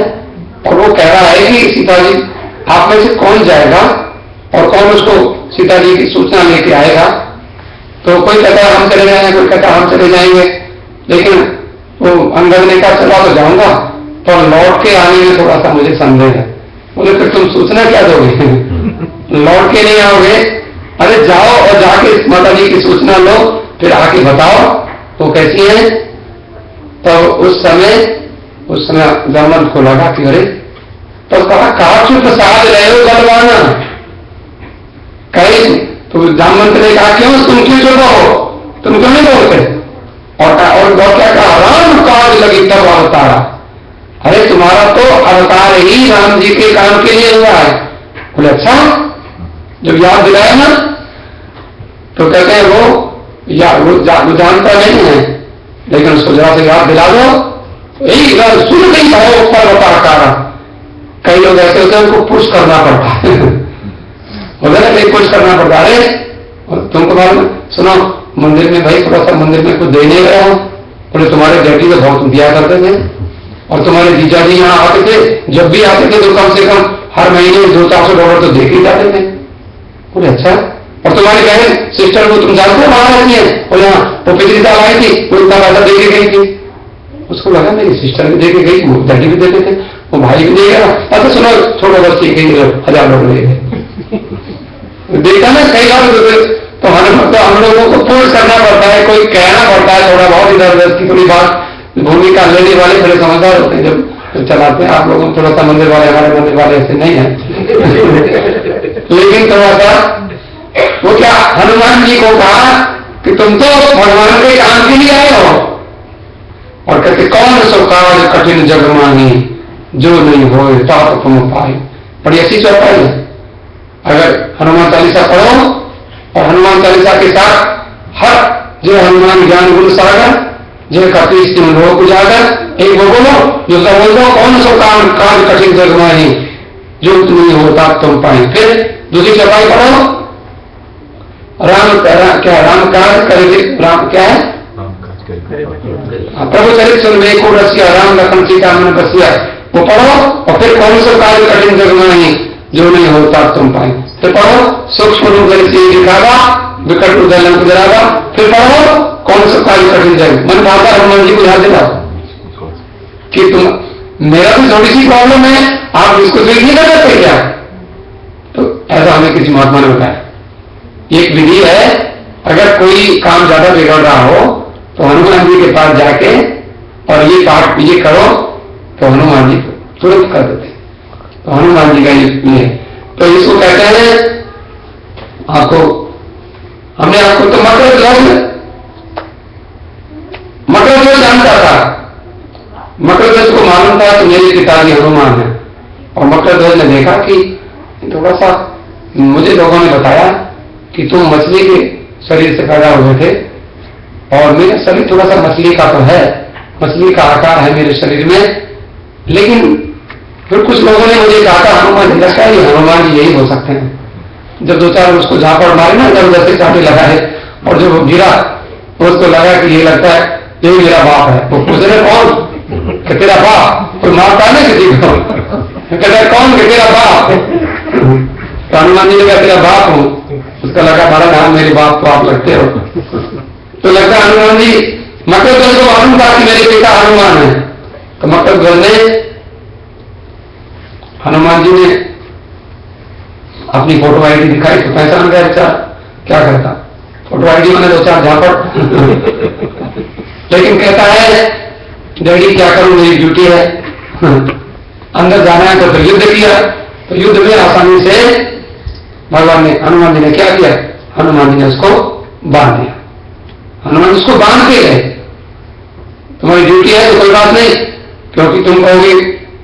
और वो कह रहा है कि सीता जी आप में से कौन जाएगा और कौन उसको सीता जी की सूचना लेके आएगा। तो कोई कहता है हम चले जाएंगे, कोई कहता है हम चले जाएंगे, लेकिन वो अंगद ने कहा चला तो जाऊंगा पर लौट के आने में थोड़ा सा मुझे संदेह है। बोले फिर तुम सूचना क्या दोगे, लौट के नहीं आओगे, अरे जाओ और जाके माता जी की सूचना लो फिर आके बताओ। तो कैसी है तो उस समय जामवंत को लगा कि अरे, तो कहा क्यों प्रसाद रहे हो बलवाना, कहीं तो जामवंत ने कहा क्यों तुम क्यों चुप हो, तुम क्यों नहीं बोलते, और क्या कहा, राम काज लगी तब अवतारा, अरे तुम्हारा तो अवतार ही राम जी के काम के लिए हुआ है। बोले अच्छा, जब याद दिलाया ना तो कहते हैं वो जानता नहीं है, लेकिन उसको जरा से याद दिला दो, यही सुन नहीं पाओ ऊपर अवतार। कई लोग ऐसे होते हैं उनको पुश करना पड़ता है होता है ना, पुश करना पड़ता है। अरे तुमको मालूम, सुनो मंदिर में भाई थोड़ा सा मंदिर में कुछ देने गया हो, बोले तुम्हारे डैडी तो बहुत दिया करते थे, और तुम्हारे जीजा जी यहाँ आते थे, जब भी आते थे तो कम से कम हर महीने $200-400 तो दे के जाते थे। बोले अच्छा, और तुम्हारी बहन सिस्टर को तुम जानते हो वहां रहती है, बोले हाँ, वो पिछली साल आई थी, वो इतना पैसा दे के गई थी। उसको लगा मेरी सिस्टर भी दे के गई, वो डैडी भी देते थे, वो भाई भी दे गया। अच्छा सुनो छोड़ो बस ठीक है, 1000 लोग ले गए। देखा ना कई बार, तो हम लोगों को फोर्स करना पड़ता है, कोई कहना पड़ता है थोड़ा बहुत, इधर उधर की थोड़ी बात, भूमिका लेने वाले बड़े समझदार होते हैं जब चलाते हैं। आप लोगों थोड़ा सा मंदिर वाले, हमारे मंदिर वाले ऐसे नहीं है लेकिन थोड़ा सा वो क्या, हनुमान जी को कहा कि तुम तो भगवान के काम के लिए आए हो, और कहते कौन सो काज कठिन जग मानी, जो नहीं हो तात तुम पाए। बड़ी अच्छी चौपाई है। अगर हनुमान चालीसा पढ़ो, और हनुमान चालीसा के साथ हर जो हनुमान ज्ञान गुण सागर, जो कपीस तुम लोग उजागर, एक वो बोलो जो सब बोल दो, कौन सो काज कठिन जग मानी, जो नहीं होता तुम पाए। फिर दूसरी चौपाई पढ़ो, राम काज करे, राम क्या है, प्रभु चरित सुनवे को रसिया, राम लखन सीता मन बसिया, वो पढ़ो। और फिर कौन सा काज कठिन जग मानी, जो नहीं होता तुम पाए। फिर पढ़ो सूक्ष्म रूप से दिखावा, विकट उदलन गुजरावा। फिर पढ़ो कौन सा काज कठिन जग, मन भाता हनुमान जी को याद दिलाओ कि तुम, मेरा भी थोड़ी सी प्रॉब्लम है, आप इसको ठीक नहीं कर सकते क्या। तो ऐसा हमें किसी महात्मा ने बताया, एक विधि है, अगर कोई काम ज्यादा बिगड़ रहा हो तो हनुमान जी के पास जाके और ये पाठ ये करो, तो हनुमान जी तुरंत कर देते। तो हनुमान जी का ये, तो इसको कहते हैं आपको, हमने आपको तो मकर ध्वज जानता था, मकर ध्वज को मालूम था कि मेरे पिताजी हनुमान है, और मकर ध्वज ने देखा कि थोड़ा सा, मुझे लोगों ने बताया कि तुम मछली के शरीर से पैदा हुए थे, और मेरा शरीर थोड़ा सा मछली का तो है, मछली का आकार है मेरे शरीर में, लेकिन फिर कुछ लोगों ने मुझे कहा था हनुमान जी, लगता है ये हनुमान जी यही हो सकते हैं। जब 2-4 उसको झापड़ मारे ना, जब उधर से काटे लगा है, और जब गिरा उसको लगा कि ये लगता है यही मेरा बाप है। वो पूछ रहे कौन, कि तेरा बाप, कोई मारता है ना किसी को, कहता है कौन, कि तेरा बाप। तो हनुमान जी ने कहा तेरा बाप हूं। उसका लगा बड़ा नाम, मेरे बाप को आप लगते हो। तो लगता है हनुमान जी, मकर ध्वज को मालूम था कि मेरे पिता हनुमान है, तो मकर ध्वज ने, हनुमान जी ने अपनी फोटो आईडी दिखाई तो पहचान गया, अच्छा क्या करता, फोटो आईडी मैंने 2-4 झापड़ लेकिन कहता है डैडी क्या करूं, मेरी ड्यूटी है, अंदर जाना है। तो फिर युद्ध किया, तो युद्ध में आसानी से भगवान ने, हनुमान जी ने क्या किया, हनुमान जी ने उसको बांध दिया। हनुमान उसको बांध के गए, तुम्हारी ड्यूटी है तो कोई बात नहीं, क्योंकि तुम कहोगे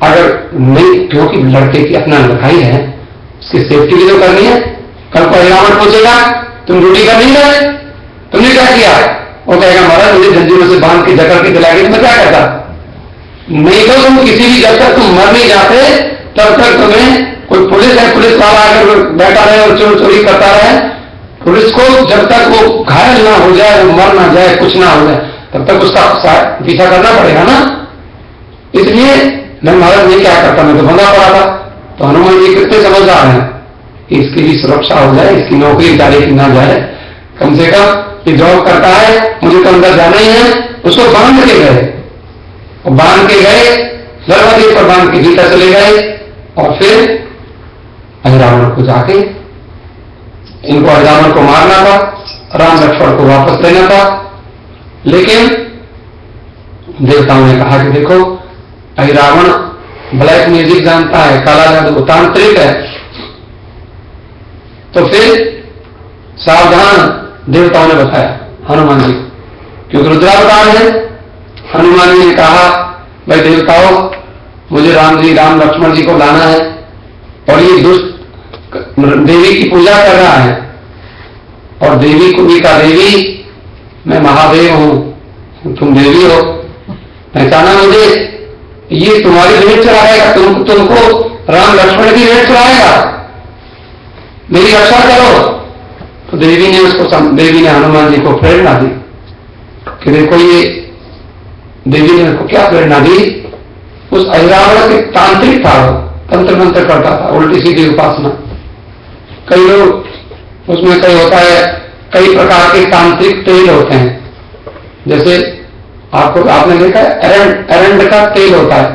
अगर नहीं, क्योंकि लड़के की अपना लड़ाई है, उसकी सेफ्टी भी तो करनी है। कल को रावण पूछेगा तुम ड्यूटी कर नहीं रहे, तुमने क्या किया, वो कहेगा महाराज मुझे जंजीरों से बांध के जकड़ के दिला के, तो मैं क्या कहता। नहीं तो तुम किसी भी, जब तक तुम मर नहीं जाते तब तक तुम्हें कोई पुलिस है, पुलिस वाला अगर बैठा रहे और चोरी करता रहे, पुलिस को जब तक वो घायल ना हो जाए, वो मर ना जाए, कुछ ना हो जाए, तब तक उसका पीछा करना पड़ेगा ना। इसलिए मैं महाराज ये क्या करता, मैं तो बंधा पड़ा था। तो हनुमान जी कितने समझदार हैं कि इसकी भी सुरक्षा हो जाए, इसकी नौकरी जारी की ना जाए, कम से कम ये जॉब करता है, मुझे तो अंदर जाना ही है। उसको बांध के गए, और बांध के गए, दरवाजे पर बांध के भीतर चले गए, और फिर रावण को जाके, इनको रावण को मारना था, राम लक्ष्मण को वापस लेना था। लेकिन देवताओं ने कहा कि देखो अभी रावण ब्लैक म्यूजिक जानता है, काला जादू, तांत्रिक है, तो फिर सावधान देवताओं ने बताया हनुमान जी, क्योंकि रुद्रावतार है। हनुमान जी ने कहा भाई देवताओं, मुझे राम लक्ष्मण जी को लाना है, और ये दुष्ट देवी की पूजा कर रहा है, और देवी को भी कहा देवी मैं महादेव हूं, तुम देवी हो, पहचाना मुझे, ये तुम्हारी भेंट चढ़ाएगा, तुमको राम लक्ष्मण की भेंट चढ़ाएगा, मेरी रक्षा करो। तो देवी ने हनुमान जी को प्रेरणा दी कि देखो ये, देवी ने उनको क्या प्रेरणा दी, उस अहिरावण के तांत्रिक था, वो तंत्र मंत्र करता था, उल्टी सीधी उपासना। कई लोग उसमें कई होता है, कई प्रकार के तांत्रिक तेल होते हैं, जैसे आपने देखा एरंड का तेल होता है,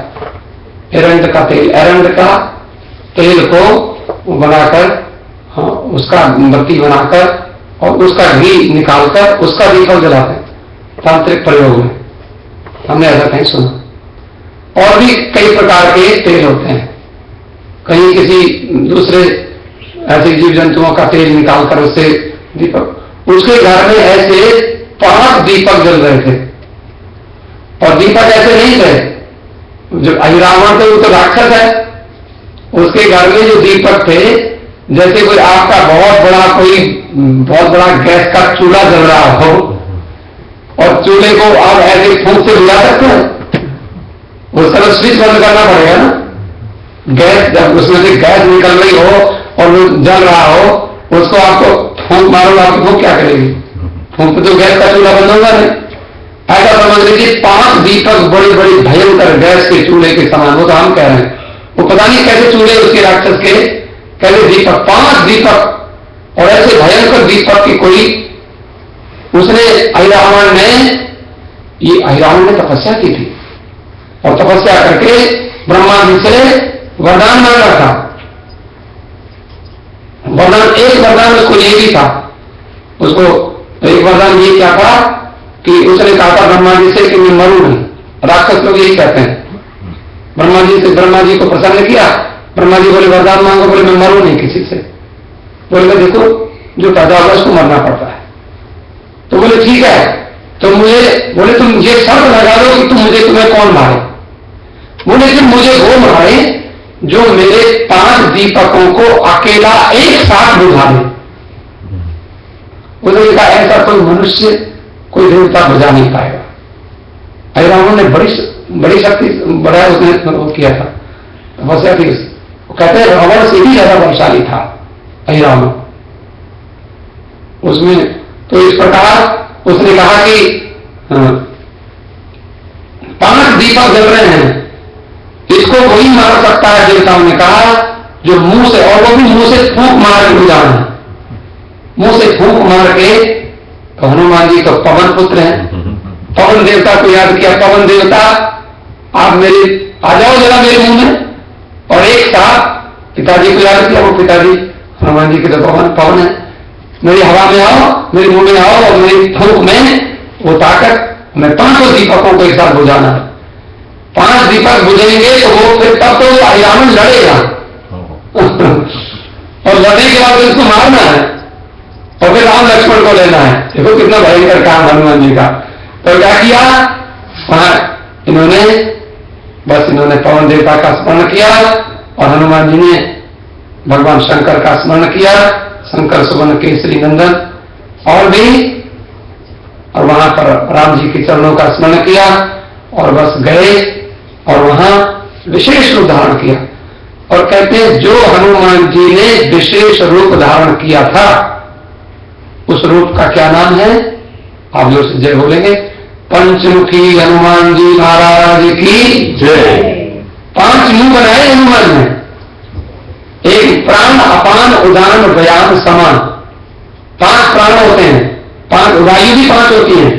एरंड का तेल को बनाकर, हाँ, उसका बत्ती बनाकर और उसका घी निकालकर उसका दीपक जलाते हैं तांत्रिक प्रयोग में, हमने ऐसा कहीं सुना। और भी कई प्रकार के तेल होते हैं, कहीं किसी दूसरे ऐसे जीव जंतुओं का तेल निकालकर उससे दीपक, उसके घर में ऐसे 5 दीपक जल रहे थे, और दीपक ऐसे नहीं थे, जो अहिरावण थे वो तो राक्षस है, उसके घर में जो दीपक थे, जैसे कोई आपका बहुत बड़ा गैस का चूल्हा जल रहा हो, और चूल्हे को आप ऐसे फूंक से बुला सकते हैं, उसका तो स्विच बंद करना पड़ेगा ना। गैस जब उसमें से गैस निकल रही हो और वो जल रहा हो, उसको आपको फूंक मारो, आपकी फूंक क्या करेगी? फूंक तो गैस का चूल्हा बंद होगा नहीं। ऐसा समझ लीजिए 5 दीपक बड़ी बड़ी भयंकर गैस के चूल्हे के समान, वो तो हम कह रहे हैं, वो पता नहीं कैसे चूल्हे उसके राक्षस के, कैसे दीपक, 5 दीपक, और ऐसे भयंकर दीपक की कोई, उसने अहिरावण ने तपस्या की थी, और तपस्या करके ब्रह्मा जी से वरदान मांगा था। वरदान, एक वरदान उसको ये भी था, उसको एक वरदान ये क्या था कि उसने कहा था ब्रह्मा जी से कि मैं मरूं नहीं, राक्षस लोग यही कहते हैं। ब्रह्मा जी को प्रसन्न किया, ब्रह्मा जी बोले वरदान मांगो, बोले मैं मरूं नहीं किसी से, बोले देखो जो पैदा होगा उसको मरना पड़ता है। तो बोले ठीक है, तो बोले तुम ये शर्त लगा दो कि तुम्हें कौन मारे। बोले कि मुझे वो मारे जो मेरे 5 दीपकों को अकेला एक साथ बुझा दे। उन्होंने कहा ऐसा कोई मनुष्य, कोई देवता बुझा नहीं पाएगा। अहिरावण ने बड़ी शक्ति बढ़ाया, उसने किया था तपस्या थी। कहते हैं रावण से भी ज्यादा बलशाली था अहिरावण उसमें। तो इस प्रकार उसने कहा कि 5 दीपक जल रहे हैं, इसको वही मार सकता है, देवताओं ने कहा, जो मुंह से, और वो भी मुंह से फूंक मार के बुझाना है, मुंह से फूंक मार के। तो हनुमान जी तो पवन पुत्र हैं, पवन देवता को याद किया, पवन देवता आप आ जाओ जरा मेरे मुंह में, और एक साथ पिताजी को याद किया, वो पिताजी हनुमान जी के तो पवन है, मेरी हवा में आओ, मेरे मुंह में आओ, और मेरी फूंक में वो ताकत, मैं 5 दीपकों को एक साथ बुझाना है। 5 दीपक बुझेंगे तो वो फिर तब तो अहिरावण लड़ेगा और लड़ने के बाद उसको मारना है, और फिर राम लक्ष्मण को लेना है। देखो कितना भयंकर काम हनुमान जी का। तो क्या किया वहां इन्होंने पवन देवता का स्मरण किया, और हनुमान जी ने भगवान शंकर का स्मरण किया, शंकर सुवन केसरी नंदन, और वहां पर राम जी के चरणों का स्मरण किया, और बस गए और वहां विशेष रूप धारण किया। और कहते हैं जो हनुमान जी ने विशेष रूप धारण किया था, उस रूप का क्या नाम है? आप जो जय बोलेंगे, पंचमुखी हनुमान जी महाराज की जय। 5 मुंह बनाए हनुमान ने, एक प्राण अपान उदान व्यान समान। 5 प्राण होते हैं, 5 वायु भी 5 होती है,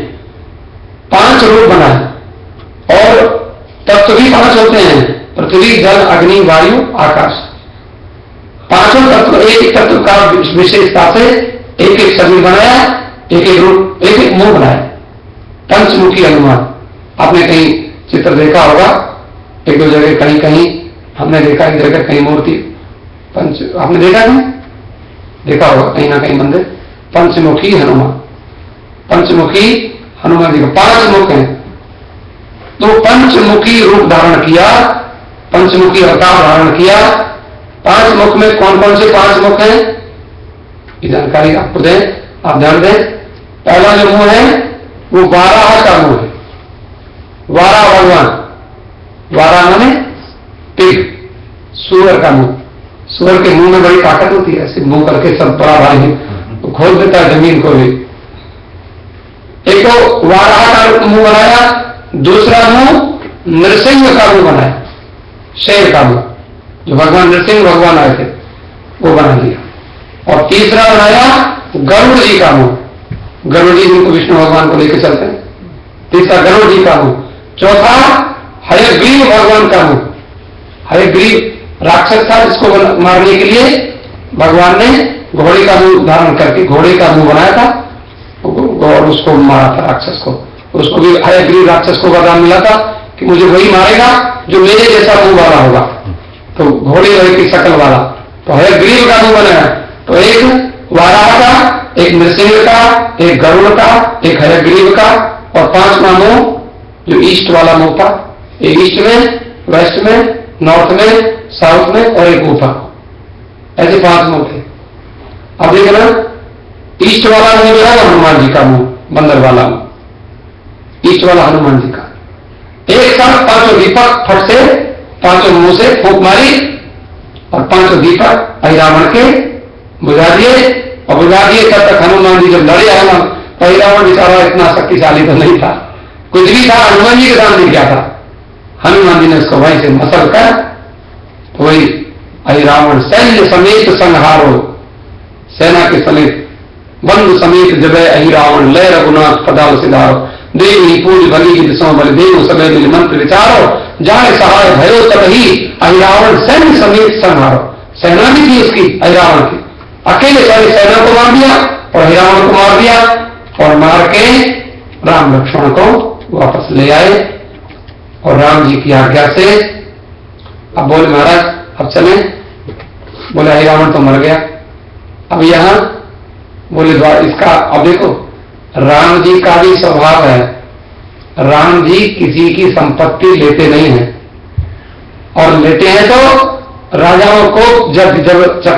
5 रूप बनाए, और तत्व भी 5 होते हैं, पृथ्वी जल अग्नि वायु आकाश। 5 तत्व एक तत्व का विशेषता से एक शरीर बनाया, एक रूप, एक मुंह बनाया। पंचमुखी हनुमान, आपने कहीं चित्र देखा होगा, एक दो जगह कहीं कहीं हमने देखा, एक जगह कहीं मूर्ति पंच, आपने देखा नहीं, देखा होगा कहीं ना कहीं मंदिर, पंचमुखी हनुमान, पंचमुखी हनुमान जी का 5 मुख हैं। तो पंचमुखी रूप धारण किया, पंचमुखी अवतार धारण किया। 5 मुख में कौन कौन से 5 मुख हैं, ये जानकारी आपको दें, आप ध्यान दें। पहला जो मुंह है वो वाराह का मुंह है, वाराह भगवान, वाराह माने पिग, सूअर का मुंह। सूअर के मुंह में बड़ी ताकत होती है, ऐसे मुंह करके सब बड़ा भाई तो खोल देता है जमीन को भी। एक तो वाराह का मुंह बनाया, दूसरा मुंह नृसिंह का मुंह बनाया, शेर का मुंह, जो भगवान नृसिंह भगवान आए थे वो बना दिया। और तीसरा बनाया गरुड़ जी का मुंह, गरुड़ जी जिनको विष्णु भगवान को लेकर चलते हैं, तीसरा गरुड़ जी का मुंह। चौथा हयग्रीव भगवान का मुंह, हयग्रीव राक्षस था जिसको मारने के लिए भगवान ने घोड़े का मुंह धारण करके घोड़े का मुंह बनाया था और उसको मारा था राक्षस को। उसको भी हयग्रीव राक्षस को वरदान मिला था कि मुझे वही मारेगा जो मेरे जैसा मुंह वाला होगा, तो घोड़े वही की शक्ल वाला, तो हयग्रीव का मुंह बनाया। तो एक वाराह का, एक नृसिंह का, एक गरुड़ का, एक हयग्रीव का, और 5वां मुंह जो ईस्ट वाला मुंह था, एक ईस्ट में, वेस्ट में, नॉर्थ में, साउथ में और एक ऊपर, ऐसे 5 मुंह थे। अब देखना ईस्ट वाला मुंह जो है हनुमान जी का मुंह, बंदर वाला मुंह, ईस्ट वाला हनुमान जी का। एक साथ 5 दीपक फट से 5 मुंह से फूंक मारी और 5 दीपक अहिरावण के बुझा दिए, और बुझा दिए तब तक हनुमान जी जब लड़े आए, अहिरावण बेचारा इतना शक्तिशाली तो नहीं था, कुछ भी था, हनुमान जी के सामने क्या था। हनुमान जी ने उसको वहीं से मसल कर, तो वही अहिरावण सैन्य समेत संहारो, सेना के समेत बंधु समेत जब अहिरावण लय रघुनाथ पदाव सिधारो, देवी पूज भली की दिशाओं बल देव सब मिल मंत्र विचारो, जाए सहाय भयो तब ही अहिरावण सैन्य समेत संहारो। सेना भी थी उसकी अहिरावण की, अकेले सारी सेना को मार दिया और अहिरावण को मार दिया, और मार के राम लक्ष्मण को वापस ले आए। और राम जी की आज्ञा से अब बोले महाराज अब चलें, बोले अहिरावण तो मर गया, अब यहां बोले इसका, अब देखो राम जी का भी स्वभाव है, राम जी किसी की संपत्ति लेते नहीं हैं, और लेते हैं तो राजाओं को जब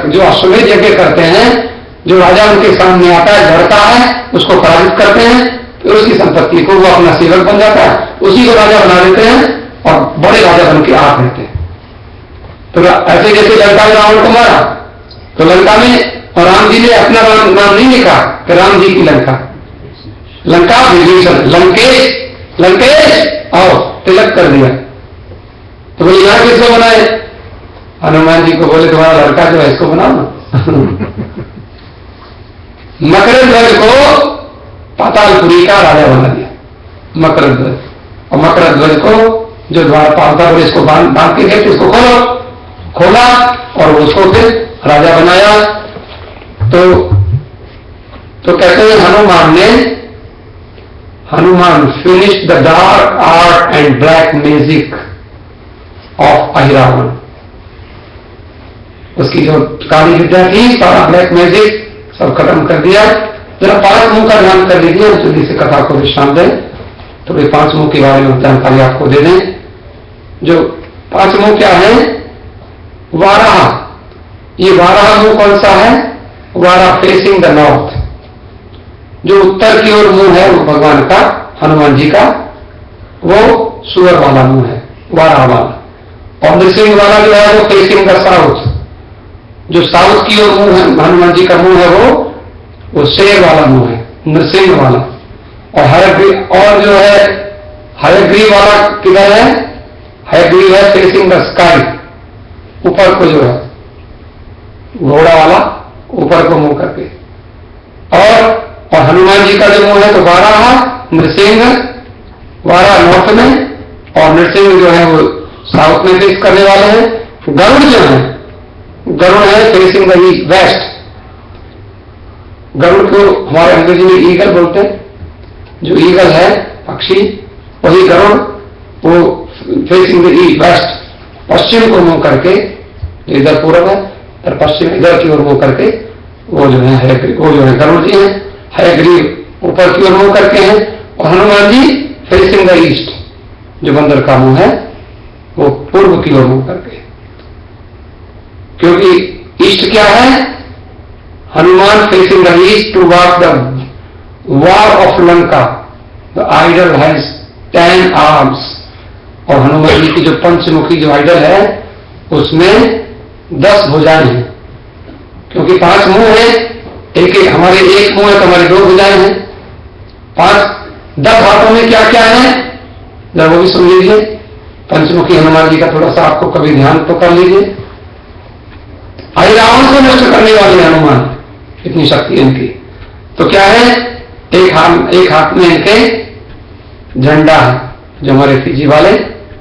जो अश्वमेध यज्ञ करते हैं, जो राजा उनके सामने आता है लड़ता है उसको पराजित करते हैं, फिर उसकी संपत्ति को वो अपना सेवक बन जाता है, उसी को राजा बना देते हैं और बड़े राजा बन के आप रहते हैं। तो ऐसे जैसे लंका में रावण को मारा, तो लंका में और राम जी ने अपना नाम नहीं लिखा कि राम जी की लंका, लंका विभीषण, लंकेश, लंकेश आओ, तिलक कर दिया। तो बोले यहां किसको बनाए, हनुमान जी को। बोले तुम्हारा लड़का जो है इसको बनाओ ना। मकरध्वज को पातालपुरी का राजा बना दिया, मकरध्वज, और मकरध्वज को जो द्वारपाल था बोले इसको बांध के गए, इसको खोलो, खोला और उसको फिर राजा बनाया। तो कहते हैं Hanuman finish the dark art and black magic of Ahiravan. उसकी जो काली विद्या थी, सारा ब्लैक मैजिक सब खत्म कर दिया। जरा 5 मुंह का ध्यान कर लीजिए, जल्दी से कथा को विश्राम दें, तो ये 5 मुंह के बारे में जानकारी आपको दे दें। जो 5 मुंह क्या है, वाराह, ये वाराह मुंह कौन सा है, वाराह फेसिंग द नॉर्थ, जो उत्तर की ओर मुंह है वो भगवान का, हनुमान जी का, वो सूअर वाला मुंह है, वाराह वाला। और नृसिंह वाला जो है वो फेसिंग द साउथ, जो साउथ की ओर मुंह है हनुमान जी का मुंह है, वो शेर वाला मुंह है, नृसिंह वाला। और हयग्रीव, और जो है हयग्रीव वाला किधर है, हयग्रीव है फेसिंग द स्काई, ऊपर को जो है घोड़ा वाला, ऊपर को मुंह करके। और हनुमान जी का जो मुंह है तो वाराह, नृसिंह, वाराह नॉर्थ में और नृसिंह जो है वो साउथ में फेस करने वाले हैं। गरुड़ जो है, गरुड़ है फेसिंग द वेस्ट। गरुड़ को हमारे अंग्रेजी में ईगल बोलते हैं, जो ईगल है पक्षी, वही गरुड़ वो फेसिंग द ईस्ट, वेस्ट, पश्चिम को मुंह करके, इधर पूर्व है और पश्चिम इधर की ओर मुंह करके वो जो है वो जो है गरुड़ जी हैं, हयग्रीव ऊपर की ओर मुंह करके हैं और हनुमान जी फेसिंग द ईस्ट, जो बंदर का मुंह है वो पूर्व की ओर मुंह करके। क्योंकि ईस्ट क्या है, Hanuman facing the east to watch the war of Lanka, the idol has 10 arms, और हनुमान जी की जो पंचमुखी जो आइडल है उसमें 10 भुजाएं हैं। क्योंकि 5 मुंह है, एक हमारे एक मुंह है तो हमारी 2 भुजाएं हैं, 10 हाथों में क्या क्या है जरा वो भी सुन लीजिए। पंचमुखी हनुमान जी का थोड़ा सा आपको कभी ध्यान तो कर लीजिए। आई रावण को नष्ट करने वाले हनुमान, इतनी शक्ति इनकी। तो क्या है, एक हाथ में इनके झंडा है, जो हमारे फिजी वाले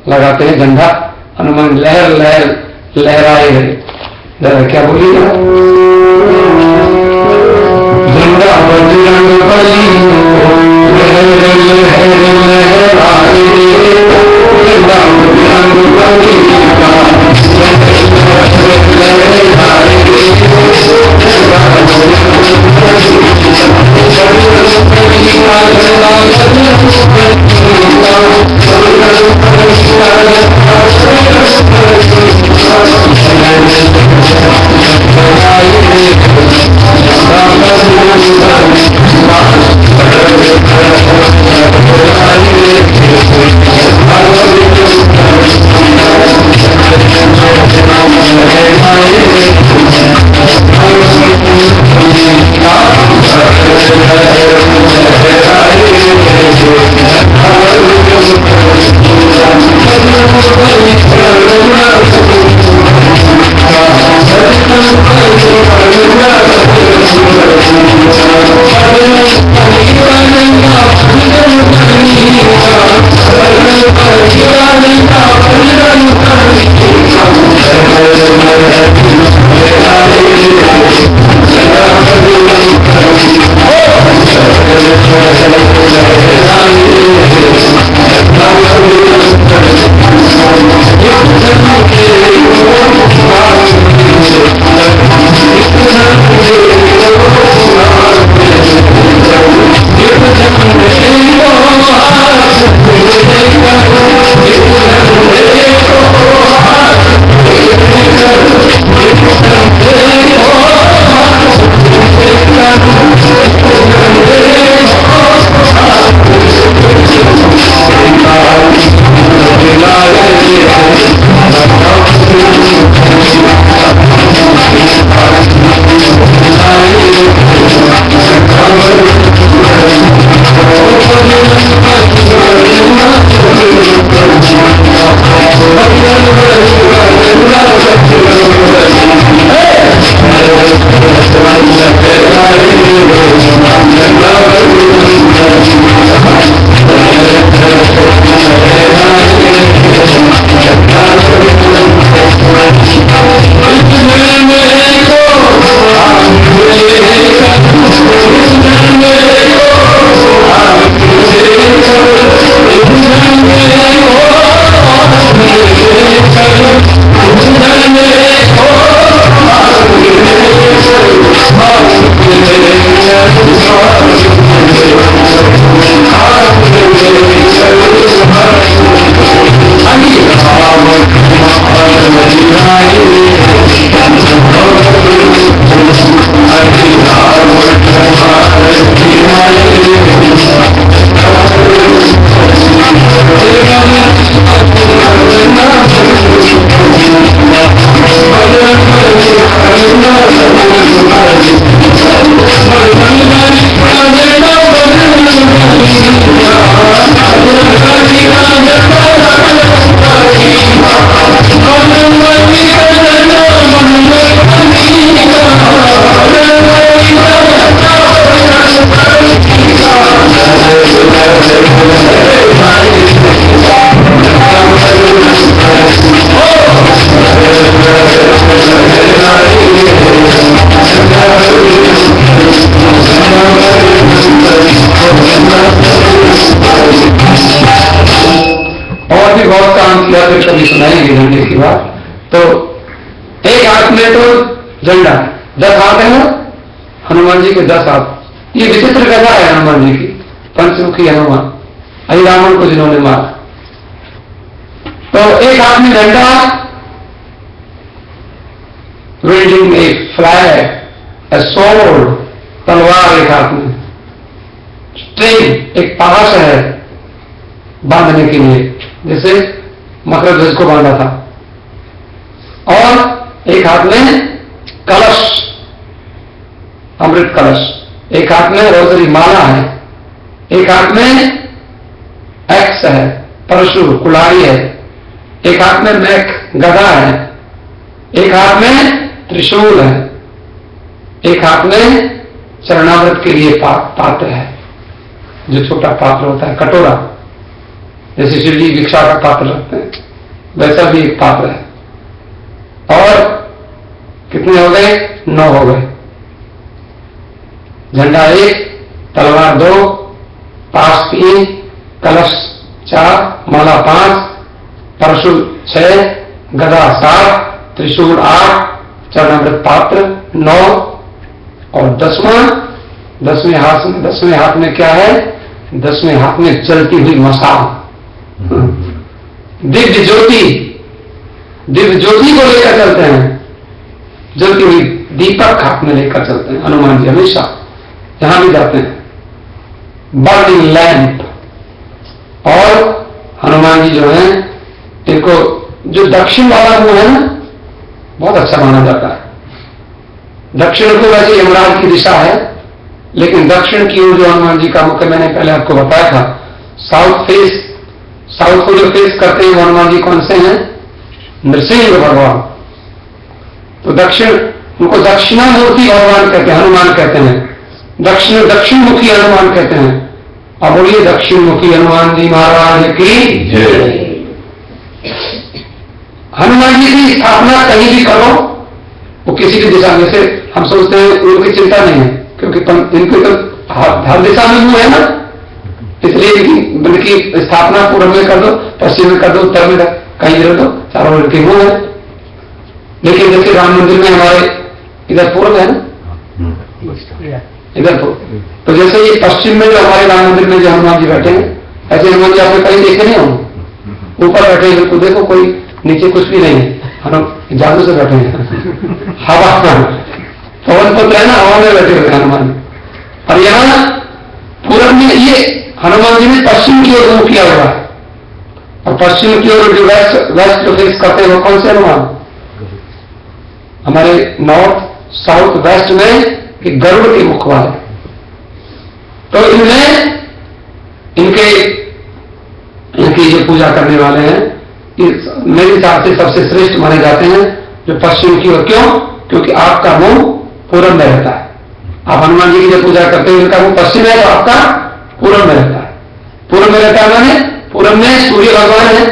लगाते हैं झंडा, हनुमान लहर लहर लहराए गए। क्या बोलिएगा, झंडा बजरंग बली लहर लहर लहराए, झंडा बजरंग बली कभी सुनाएंगे झंडे की बात। तो एक हाथ में तो झंडा, 10 हाथ है ना हनुमान जी के, 10 हाथ। ये विचित्र गदा है हनुमान जी की, पंचमुखी हनुमान, अहि रावण को जिन्होंने मारा। तो एक हाथ में झंडा, विल्डिंग एक फ्लैग, ए स्वॉर्ड, तलवार एक हाथ में, स्ट्रिंग एक पास है बांधने के लिए, जैसे मकर ध्वज को बांधा था, और एक हाथ में कलश, अमृत कलश, एक हाथ में रोजरी माला है, एक हाथ में एक्स है, परशु कुल्हाड़ी है, एक हाथ में मैक गदा है, एक हाथ में त्रिशूल है, एक हाथ में चरणामृत के लिए पात्र है, जो छोटा पात्र होता है, कटोरा, जैसे शिव जी भिक्षा का पात्र रखते हैं, वैसा भी एक पात्र है। और कितने हो गए? 9 हो गए। झंडा 1, तलवार 2, पास 3, कलश 4, माला 5, परशु 6, गदा 7, त्रिशूल 8, चरणामृत पात्र 9, और 10वें हाथ में क्या है? 10वें हाथ में चलती हुई मशाल, दिव्य ज्योति को लेकर चलते हैं, जलती हुई दीपक हाथ में लेकर चलते हैं हनुमान जी हमेशा, जहां भी जाते हैं, बर्निंग लैंप। और हनुमान जी जो है, इनको जो दक्षिण वाला मुंह है ना, बहुत अच्छा माना जाता है। दक्षिण को वैसे यमराज की दिशा है, लेकिन दक्षिण की ओर जो हनुमान जी का मुख है, मैंने पहले आपको बताया था, साउथ को जो फेस करते हैं हनुमान जी कौन से हैं? नृसिंह भगवान। तो दक्षिण, उनको दक्षिणामूर्ति भगवान कहते हैं, हनुमान कहते हैं, दक्षिण मुखी हनुमान कहते हैं। अब बोलिए दक्षिण मुखी हनुमान जी महाराज की जय। हनुमान जी की स्थापना कहीं भी करो, वो किसी भी दिशा में से, हम सोचते हैं उनकी चिंता नहीं है, क्योंकि इनको तो हर दिशा में मुंह है ना, इसलिए इनकी स्थापना पूर्व में कर दो, पश्चिम में कर दो, उत्तर में कहीं भी दो, चारों इनके मुंह है। लेकिन जैसे राम मंदिर में हमारे इधर पूर्व है ना, इधर तो जैसे ये पश्चिम में जो हमारे राम मंदिर में जो हनुमान जी बैठे हैं, ऐसे हनुमान जी आपने कहीं देखे नहीं होंगे, ऊपर बैठे हैं, बिल्कुल देखो कोई नीचे कुछ भी नहीं है, हम जादू से बैठे हैं, हवा पवन पुत्र है ना, हवा में बैठे हुए हनुमान। और यहाँ पूरब में ये हनुमान जी ने पश्चिम की ओर मुंह किया हुआ है, और पश्चिम की ओर जो वेस्ट जो फेस करते हैं वो कौन से हनुमान? हमारे नॉर्थ साउथ वेस्ट में गरुड़ के मुख वाले। तो इनमें इनकी जो पूजा करने वाले हैं, मेरे हिसाब से सबसे श्रेष्ठ माने जाते हैं जो पश्चिम की ओर। क्यों? क्योंकि आपका मुंह पूरब में रहता है। आप हनुमान जी की जो पूजा करते हैं, इनका मुंह पश्चिम है, तो आपका पूरब में रहता है। पूरब में रहता है माने पूरब में सूर्य भगवान है,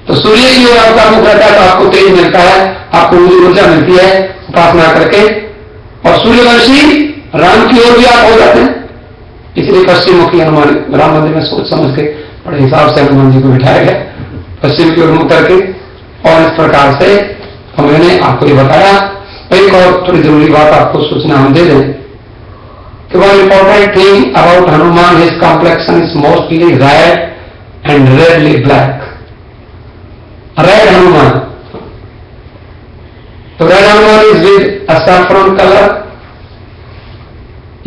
तो सूर्य की ओर आपका मुख रहता है, तो आपको तेज मिलता है, आपको ऊर्जा मिलती है उपासना करके। और सूर्यवंशी राम की ओर भी आप हो जाते हैं, इसलिए पश्चिम मुखी हनुमान राम मंदिर में सोच समझ के बड़े हिसाब से हनुमान जी को बिठाया गया, पश्चिम की ओर मुख करके। और इस प्रकार से मैंने आपको ये बताया। एक और थोड़ी जरूरी बात आपको सूचना हम दे दें कि one important thing about Hanuman, his complexion is mostly red and redly black. Red Hanuman, तो red Hanuman is with a saffron colour,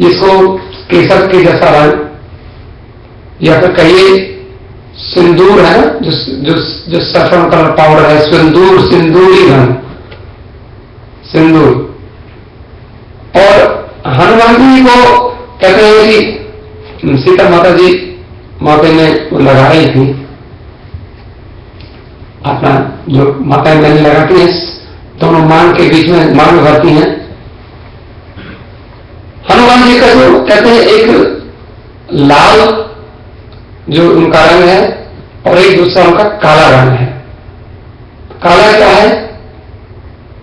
इसको केसर के जैसा रंग, या फिर कहिए सिंदूर है, जो सैफरन कलर पाउडर है, सिंदूरी रंग, सिंदूर। और हनुमान जी को कहते हैं कि सीता माता जी माता में लगा रही थी अपना, जो माता मैंने लगाती है दोनों मांग के बीच में मांग भरती हैं। हनुमान जी का जो कहते हैं एक लाल जो उनका रंग है, और एक दूसरा उनका काला रंग है। काला क्या है?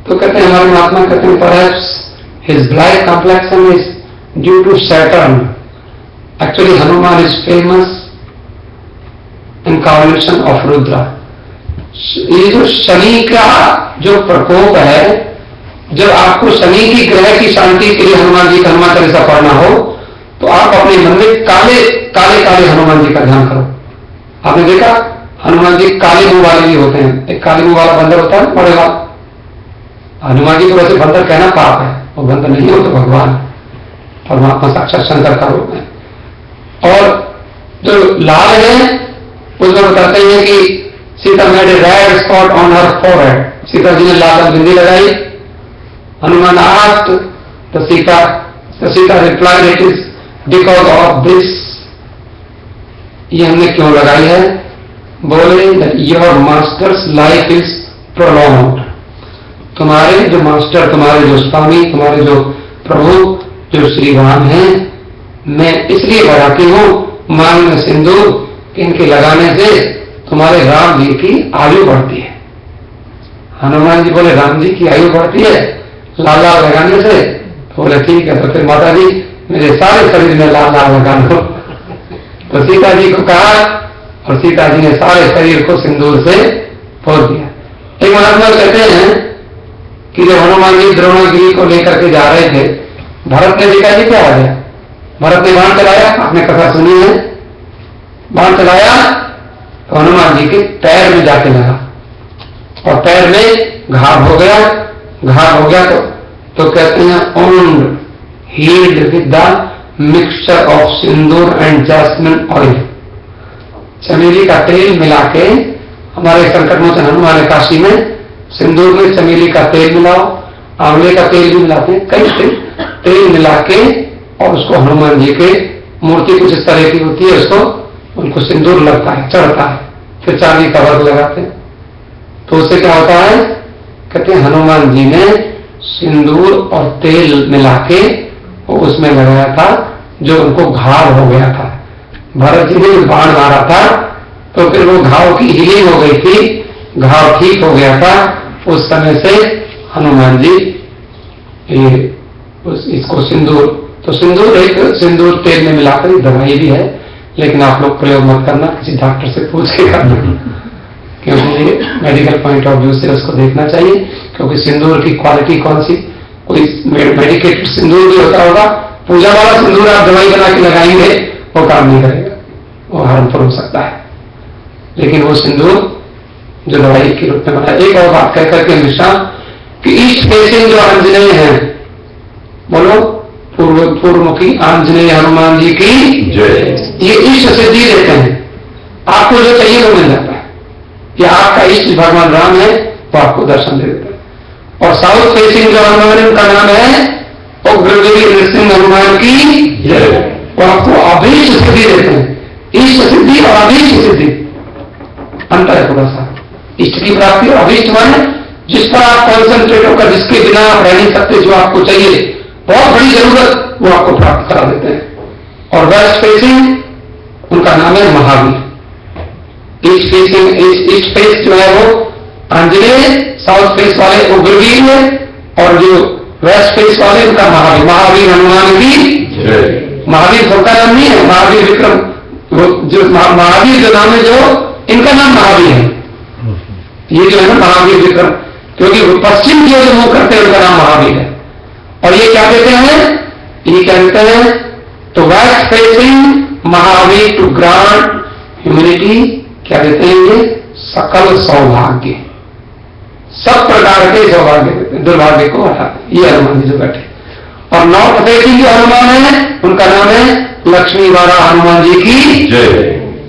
तो कहते हैं हमारे महात्मा कहते हैं perhaps his black complexion is due to Saturn. Actually Hanuman is famous incarnation of Rudra. ये जो शनि का जो प्रकोप है, जब आपको शनि की ग्रह की शांति के लिए हनुमान जी का हनुमान चालीसा पढ़ना हो तो आप अपने मन में काले काले काले हनुमान जी का ध्यान करो। आपने देखा हनुमान जी काले मुंह वाले भी होते हैं। एक काले मुंह वाला बंदर होता है बड़े वाला, हनुमान जी को वैसे बंदर कहना पाप है, वो बंदर नहीं हो तो भगवान परमात्मा साक्षात शंकर का रूप है। और जो लाल है उसमें बताते हैं कि Sita made a red spot on her forehead, Sita ji ने लाल बिंदी लगाई। Hanuman asked the Sita replied it is because of this, ये हमने क्यों लगाई है? बोले that your master's life is prolonged, तुम्हारे जो मास्टर, तुम्हारे जो स्वामी, तुम्हारे जो प्रभु जो श्री राम हैं, मैं इसलिए लगाती हूं मांग में सिंदूर, इनके लगाने से तुम्हारे राम जी की आयु बढ़ती है। हनुमान जी बोले राम जी की आयु बढ़ती है लाल लाल लगाने से? तो बोले ठीक है, तो फिर माता जी मेरे सारे शरीर में लाल लाल लगा लो। तो सीता जी को कहा और सीता जी ने सारे शरीर को सिंदूर से पोत दिया। एक महात्मा कहते हैं कि जब हनुमान जी द्रोणागिरी को लेकर के जा रहे थे, भरत ने देखा जी क्या आ गया, भरत ने बाण चलाया, आपने कथा सुनी है, बाण चलाया तो हनुमान जी के पैर में जाके लगा और पैर में घाव हो गया। घाव हो गया तो कहते हैं wound healed with the mixture of sindoor and jasmine oil, चमेली का तेल मिला के, हमारे संकट मोचन हनुमान काशी में सिंदूर में चमेली का तेल मिलाओ, आंवले का तेल भी मिलाते हैं, कई तेल मिला के और उसको हनुमान जी के मूर्ति कुछ इस तरह की होती है, उसको उनको सिंदूर लगता है, चढ़ता है, फिर चांदी का वर्ग लगाते हैं। तो उससे क्या होता है? कहते हैं हनुमान जी ने सिंदूर और तेल मिला के उसमें लगाया था जो उनको घाव हो गया था। भरत जी ने बाण मारा था तो फिर वो घाव की हीलिंग हो गई थी, घाव ठीक हो गया था। उस समय से हनुमान जी इसको सिंदूर, तो सिंदूर एक सिंदूर तेल में मिलाकर दवाई भी है, लेकिन आप लोग प्रयोग मत करना, किसी डॉक्टर से पूछ के करना, क्योंकि मेडिकल पॉइंट ऑफ व्यू से उसको देखना चाहिए। क्योंकि सिंदूर की क्वालिटी कौन सी, कोई मेडिकेटेड सिंदूर भी होता होगा, पूजा वाला सिंदूर आप दवाई बना के लगाएंगे वो काम नहीं करेगा, वो हार्मफुल हो सकता है। लेकिन वो सिंदूर जो दवाई के रूप में बना। एक और बात कह करके हमेशा कि ईस्ट फेसिंग जो आंजनेय है, बोलो पूर्वमुखी आंजनेय हनुमान जी की जय, ये ईष्ट सिद्धि देते हैं। आपको जो चाहिए वो मिल जाता है, कि आपका इष्ट भगवान राम है तो आपको दर्शन दे देता है। और साउथ फेसिंग जो हनुमान है उनका नाम है उग्रदेवी नृसिंह हनुमान की जय, वो आपको अभीष्ट सिद्धि देते हैं। इष्ट सिद्धि और अभीष्ट सिद्धि अंतर है थोड़ा सा। इष्ट की प्राप्ति और अभीष्ट माने जिस पर आप कॉन्सेंट्रेट होकर, जिसके बिना आप रह नहीं सकते, जो आपको चाहिए, बहुत बड़ी जरूरत, वो आपको प्राप्त करा देते हैं। और वेस्ट फेसिंग उनका नाम है Mahavir. East facing, east face जो है वो आंजनेय, साउथ फेस वाले उग्रवीर है, और जो वेस्ट फेस वाले उनका महावीर। महावीर हनुमान की महावीर सबका नाम नहीं है, महावीर विक्रम, जो महावीर जो नाम है, जो इनका नाम महावीर है। ये जो है ना महावीर विक्रम, क्योंकि पश्चिम की ओर जो मुंह करते हैं उनका नाम महावीर है। और ये क्या कहते हैं, ये क्या कहते हैं, तो west facing Mahavir to grant humanity, क्या कहते हैं ये, सकल सौभाग्य, सब प्रकार के सौभाग्य देते हैं, दुर्भाग्य को हटाते। ये हनुमान जी जो बैठे। और नॉर्थ फेसिंग जो हनुमान है उनका नाम है लक्ष्मी वाला हनुमान जी की जय।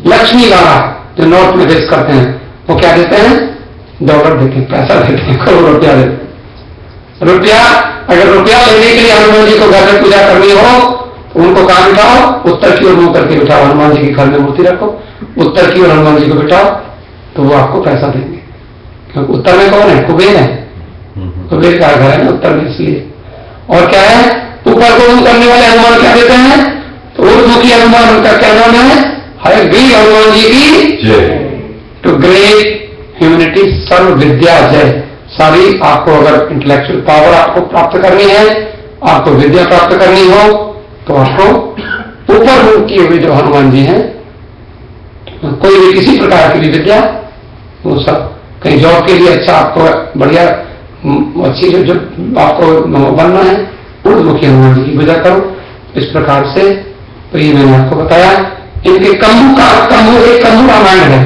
लक्ष्मी वाला जो नॉर्थ में फेस करते हैं वो क्या देते हैं, डॉलर देते हैं, पैसा देते हैं, करोड़ रुपया देते हैं। रुपया, अगर रुपया लेने के लिए हनुमान जी को घर में पूजा करनी हो तो उनको कहां बिठाओ, उत्तर की ओर मुंह करके बिठाओ, हनुमान जी के घर में मूर्ति रखो, उत्तर की ओर हनुमान जी को बिठाओ तो वो आपको पैसा देंगे। क्योंकि उत्तर में कौन है, कुबेर है, कुबेर का घर है ना उत्तर में, इसलिए। और क्या है, ऊपर को मुंह करने वाले हनुमान क्या देते हैं, तो ऊर्ध्वमुखी हनुमान, उनका क्या नाम है, हरे गिरी हनुमान जी की जय। टू ग्रेट ह्यूमैनिटी सर्व विद्या जय। सारी आपको अगर इंटेलेक्चुअल पावर आपको प्राप्त करनी है, आपको विद्या प्राप्त करनी हो, तो आपको ऊपर मुंह किए हुए जो हनुमान जी हैं, कोई भी किसी प्रकार की भी विद्या वो सब कहीं जॉब के लिए अच्छा आपको बढ़िया अच्छी जो आपको बनना है, ऊर्ध्वमुखी हनुमान जी की पूजा करो। इस प्रकार से तो ये मैंने आपको बताया। इनके एक कम्बु रामायण है,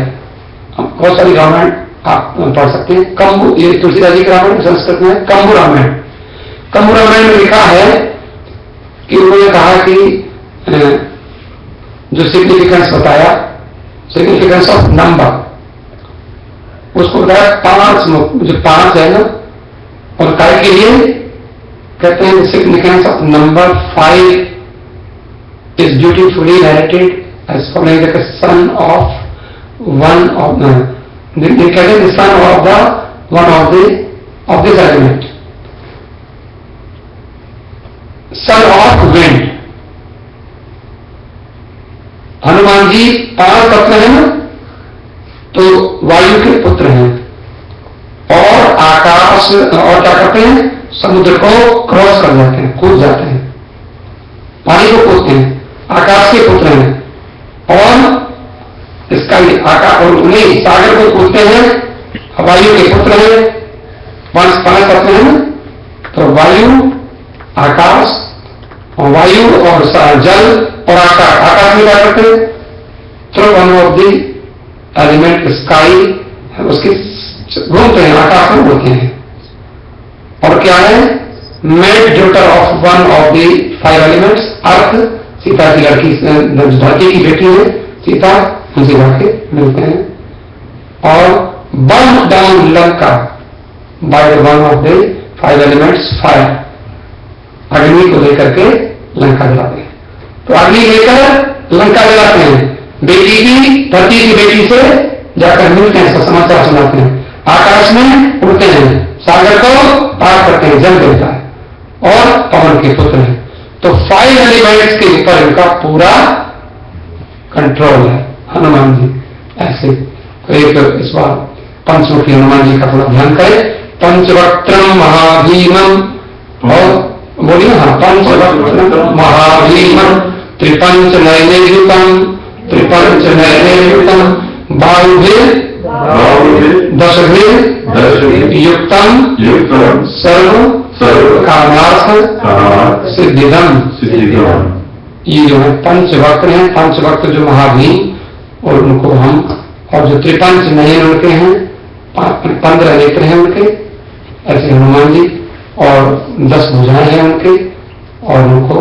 बहुत सारी रामायण आप पढ़ सकते हैं। कम्बु, ये तुलसीदास जी का रामायण संस्कृत में कम्बु रामायण। कम्बु रामायण में लिखा है कि उन्होंने कहा कि जो सिग्निफिकेंस बताया, सिग्निफिकेंस ऑफ नंबर, उसको बताया 5, जो 5 है ना, और काय के लिए कहते हैं significance of number 5 is beautifully narrated as following that the son of one of they कहते हैं son of the one of this element, son of wind। Hanuman ji 5 तत्व हैं ना, तो वायु के पुत्र हैं, और आकाश, और क्या करते हैं, समुद्र को क्रॉस कर जाते हैं, कूद जाते हैं, पानी को कूदते हैं, आकाश के पुत्र हैं, और इसका आकाश और उन्हें सागर को कूदते हैं, वायु के पुत्र हैं। 5 तत्व हैं ना, तो वायु, आकाश, वायु और जल और आकाश में क्या करते हैं, through one of the element sky, उसके घूमते हैं, आकाश में घूमते हैं। और क्या है, made daughter of one of the 5 elements, earth, Sita की लड़की, धरती की बेटी है सीता, उनसे जाके मिलते हैं। और burn down Lanka by one of the 5 elements fire, अग्नि को लेकर के लंका जलाते हैं। तो अग्नि लेकर लंका जलाते हैं, बेटी की, धरती की बेटी से जाकर मिलते हैं, सब समाचार सुनाते हैं, आकाश में उड़ते हैं, सागर को पार करते हैं, जल देता है, और पवन के पुत्र हैं। तो 5 एलिमेंट्स के ऊपर इनका पूरा कंट्रोल है हनुमान जी। ऐसे तो एक इस बार पंचमुखी हनुमान जी का थोड़ा ध्यान करें। पंचवक्त्रम महाभीमम, और बोलिए हाँ, पंचवक्त्रम महाभीमम, त्रिपंच नयनेयुतम, त्रिपंच नयनेयुतम, बाहुभिर दशभिर युक्तम सर्व कामार्थ सिद्धिदम। ये जो है पंचवक्त्र हैं, पंचवक्त्र जो महाभीम, और उनको हम, और जो त्रिपंच नयन उनके हैं, 15 नेत्र हैं उनके, ऐसे हनुमान जी, और 10 भुजाएं हैं उनके, और उनको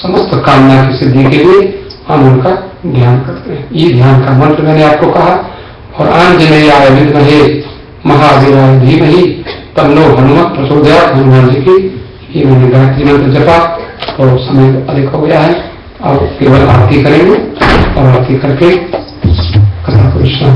समस्त कामना की सिद्धि के लिए हम उनका ध्यान करते हैं। ये ध्यान का मंत्र मैंने आपको कहा। और आंजनेयाय विद्महे महावीराय धीमहि तन्नो हनुमत प्रचोदयात्, हनुमान जी की ये मैंने गायत्री मंत्र जपा। और समय अधिक हो गया है, अब केवल आरती करेंगे, और आरती करके कथा को विश्राम